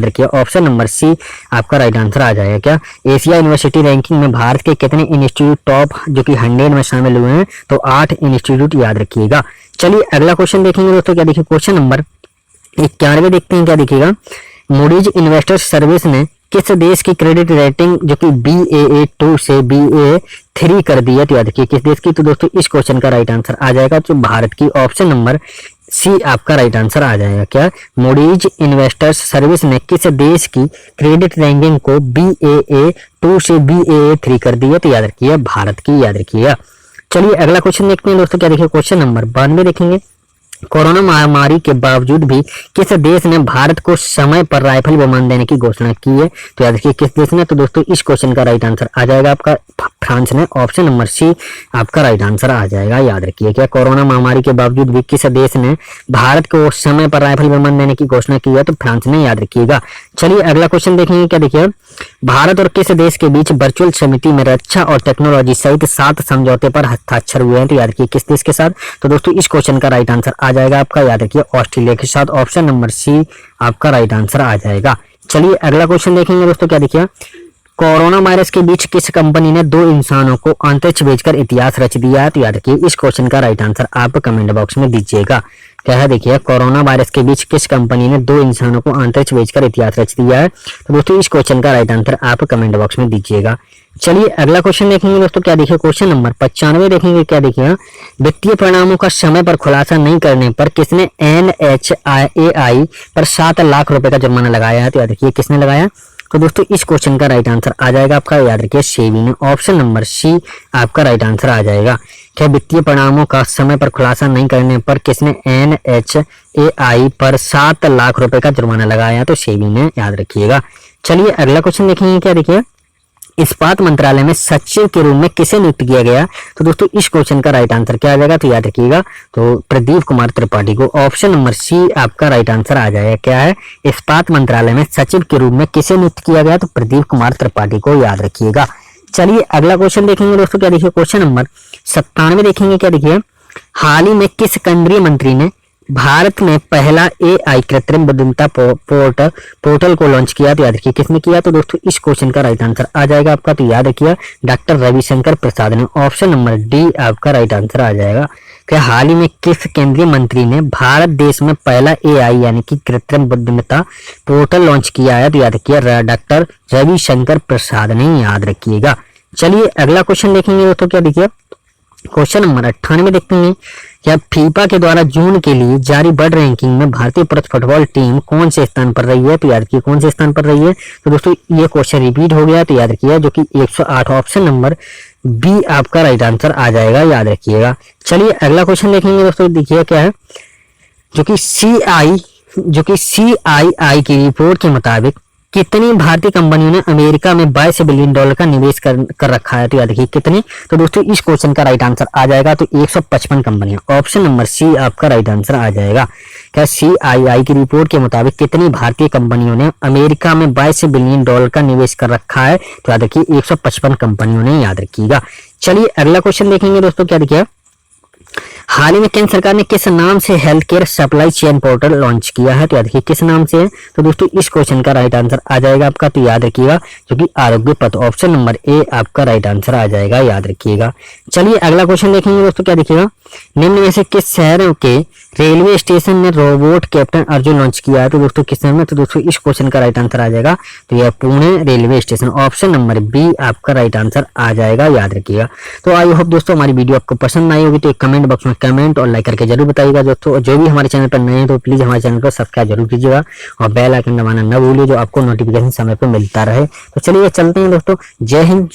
रखिए ऑप्शन नंबर सी आपका राइट आंसर आ जाएगा। क्या एशिया यूनिवर्सिटी रैंकिंग में भारत के कितने इंस्टीट्यूट टॉप जो कि 100 में शामिल हुए हैं? तो 8 इंस्टीट्यूट, याद रखिएगा। चलिए अगला क्वेश्चन देखेंगे दोस्तों, क्या देखिए क्वेश्चन नंबर 91 देखते हैं। क्या देखिएगा मूडीज इन्वेस्टर्स सर्विस ने किस देश की क्रेडिट रेटिंग जो कि Baa2 से Ba3 कर दी है? तो याद रखिए किस देश की। तो दोस्तों इस क्वेश्चन का राइट आंसर आ जाएगा तो भारत की। ऑप्शन नंबर सी आपका राइट आंसर आ जाएगा। क्या मूडीज इन्वेस्टर्स सर्विस ने किस देश की क्रेडिट रैंकिंग को Baa2 से Baa3 कर दी है? तो याद रखिए भारत की, याद रखिएगा। चलिए अगला क्वेश्चन देखते हैं दोस्तों, क्या देखिए क्वेश्चन नंबर 92 देखेंगे। कोरोना महामारी के बावजूद भी किस देश ने भारत को समय पर राइफल विमान देने की घोषणा की है? तो याद रखिए किस देश ने। तो दोस्तों इस क्वेश्चन का राइट आंसर आ जाएगा आपका फ्रांस ने। ऑप्शन नंबर सी आपका राइट आंसर आ जाएगा, याद रखिए। क्या कोरोना महामारी के बावजूद भी किस देश ने भारत को समय पर राइफल विमान देने की घोषणा की है? तो फ्रांस ने, याद रखिएगा। चलिए अगला क्वेश्चन देखेंगे। क्या देखिए भारत और किस देश के बीच वर्चुअल समिति में रक्षा और टेक्नोलॉजी सहित 7 समझौते पर हस्ताक्षर हुए हैं? तो याद रखिए किस देश के साथ। तो दोस्तों इस क्वेश्चन का राइट आंसर आ जाएगा आपका, याद रखिए ऑस्ट्रेलिया के साथ। ऑप्शन नंबर सी आपका राइट आंसर आ जाएगा। चलिए अगला क्वेश्चन देखेंगे दोस्तों, क्या देखिए कोरोना वायरस के बीच किस कंपनी ने 2 इंसानों को अंतरिक्ष भेजकर इतिहास रच दिया है? तो याद रखिए इस क्वेश्चन का राइट आंसर आप कमेंट बॉक्स में दीजिएगा। क्या है देखिए कोरोना वायरस के बीच किस कंपनी ने 2 इंसानों को अंतरिक्ष भेजकर इतिहास रच दिया है? तो दोस्तों इस क्वेश्चन का राइट आंसर आप कमेंट बॉक्स में दीजिएगा। चलिए अगला क्वेश्चन देखेंगे दोस्तों, क्या देखिए क्वेश्चन नंबर 95 देखेंगे। क्या देखिए वित्तीय परिणामों का समय पर खुलासा नहीं करने पर किसने NHAI पर 7 लाख रुपए का जुर्माना लगाया है? तो याद रखिए किसने लगाया। तो दोस्तों इस क्वेश्चन का राइट आंसर आ जाएगा आपका, याद रखिए सेबी ने। ऑप्शन नंबर सी आपका राइट आंसर आ जाएगा। क्या वित्तीय परिणामों का समय पर खुलासा नहीं करने पर किसने NHAI पर 7 लाख रुपए का जुर्माना लगाया? तो सेबी ने, याद रखिएगा। चलिए अगला क्वेश्चन देखेंगे। क्या देखिए इस्पात मंत्रालय में सचिव के रूप में किसे नियुक्त किया गया? तो दोस्तों इस क्वेश्चन का राइट आंसर क्या आ जाएगा? तो याद रखिएगा तो प्रदीप कुमार त्रिपाठी को। ऑप्शन नंबर सी आपका राइट आंसर आ जाएगा। क्या है इस्पात मंत्रालय में सचिव के रूप में किसे नियुक्त किया गया? तो प्रदीप कुमार त्रिपाठी को, याद रखिएगा। चलिए अगला क्वेश्चन देखेंगे दोस्तों, क्या देखिए क्वेश्चन नंबर 97 देखेंगे। क्या देखिए हाल ही में किस केंद्रीय मंत्री ने भारत में पहला AI कृत्रिम बुद्धिमत्ता पोर्टल को लॉन्च किया? तो याद रखिए किसने किया। तो दोस्तों इस क्वेश्चन का राइट आंसर आ जाएगा आपका, तो याद रखिए डॉक्टर रविशंकर प्रसाद ने। ऑप्शन नंबर डी आपका राइट आंसर आ जाएगा। क्या हाल ही में किस केंद्रीय मंत्री ने भारत देश में पहला AI यानी कि कृत्रिम बुद्धिमत्ता पोर्टल लॉन्च किया है? तो याद रखिए डॉक्टर रविशंकर प्रसाद ने, याद रखिएगा। चलिए अगला क्वेश्चन देखेंगे दोस्तों, क्या देखिए क्वेश्चन नंबर 98 देखते हैं। क्या फीफा के द्वारा जून के लिए जारी वर्ल्ड रैंकिंग में भारतीय पुरुष फुटबॉल टीम कौन से स्थान पर रही है? तो याद रखिए कौन से स्थान पर रही है। तो दोस्तों ये क्वेश्चन रिपीट हो गया, तो याद रखिए जो कि 108। ऑप्शन नंबर बी आपका राइट आंसर आ जाएगा, याद रखिएगा। चलिए अगला क्वेश्चन देखेंगे दोस्तों, देखिए क्या है जो कि CII की रिपोर्ट के मुताबिक कितनी भारतीय कंपनियों ने अमेरिका में $22 बिलियन का निवेश कर रखा है? तो याद रखिए कितनी। तो दोस्तों इस क्वेश्चन का राइट आंसर आ जाएगा तो 155 कंपनियां। ऑप्शन नंबर सी आपका राइट आंसर आ जाएगा। क्या CII की रिपोर्ट के मुताबिक कितनी भारतीय कंपनियों ने अमेरिका में $22 बिलियन का निवेश कर रखा है? तो याद रखिए 155 कंपनियों ने, याद रखिएगा। चलिए अगला क्वेश्चन देखेंगे दोस्तों, क्या देखिए हाल ही में केंद्र सरकार ने किस नाम से health care supply chain portal launch किया है? तो याद रखिए किस नाम से है। तो दोस्तों इस क्वेश्चन का राइट आंसर आ जाएगा आपका, तो याद रखिएगा जो कि आरोग्य पथ। ऑप्शन नंबर ए आपका राइट आंसर आ जाएगा, याद रखिएगा। चलिए अगला क्वेश्चन देखेंगे दोस्तों, क्या देखिएगा निम्न में से किस शहरों के रेलवे स्टेशन में रोबोट कैप्टन अर्जुन लॉन्च किया है। तो दोस्तों किस में, तो दोस्तों इस क्वेश्चन का राइट आंसर आ जाएगा तो यह Pune railway station, option number B आपका राइट आंसर आ जाएगा, याद रखिएगा। तो आई होप दोस्तों हमारी वीडियो आपको पसंद आई होगी, तो एक कमेंट बॉक्स में कमेंट और लाइक करके जरूर बताइएगा दोस्तों। जो भी हमारे चैनल पर नए हैं तो प्लीज हमारे चैनल को सब्सक्राइब जरूर कीजिएगा और बेल आइकन दबाना न भूलिए, जो आपको नोटिफिकेशन समय पर मिलता रहे। तो चलिए चलते हैं दोस्तों, जय हिंद।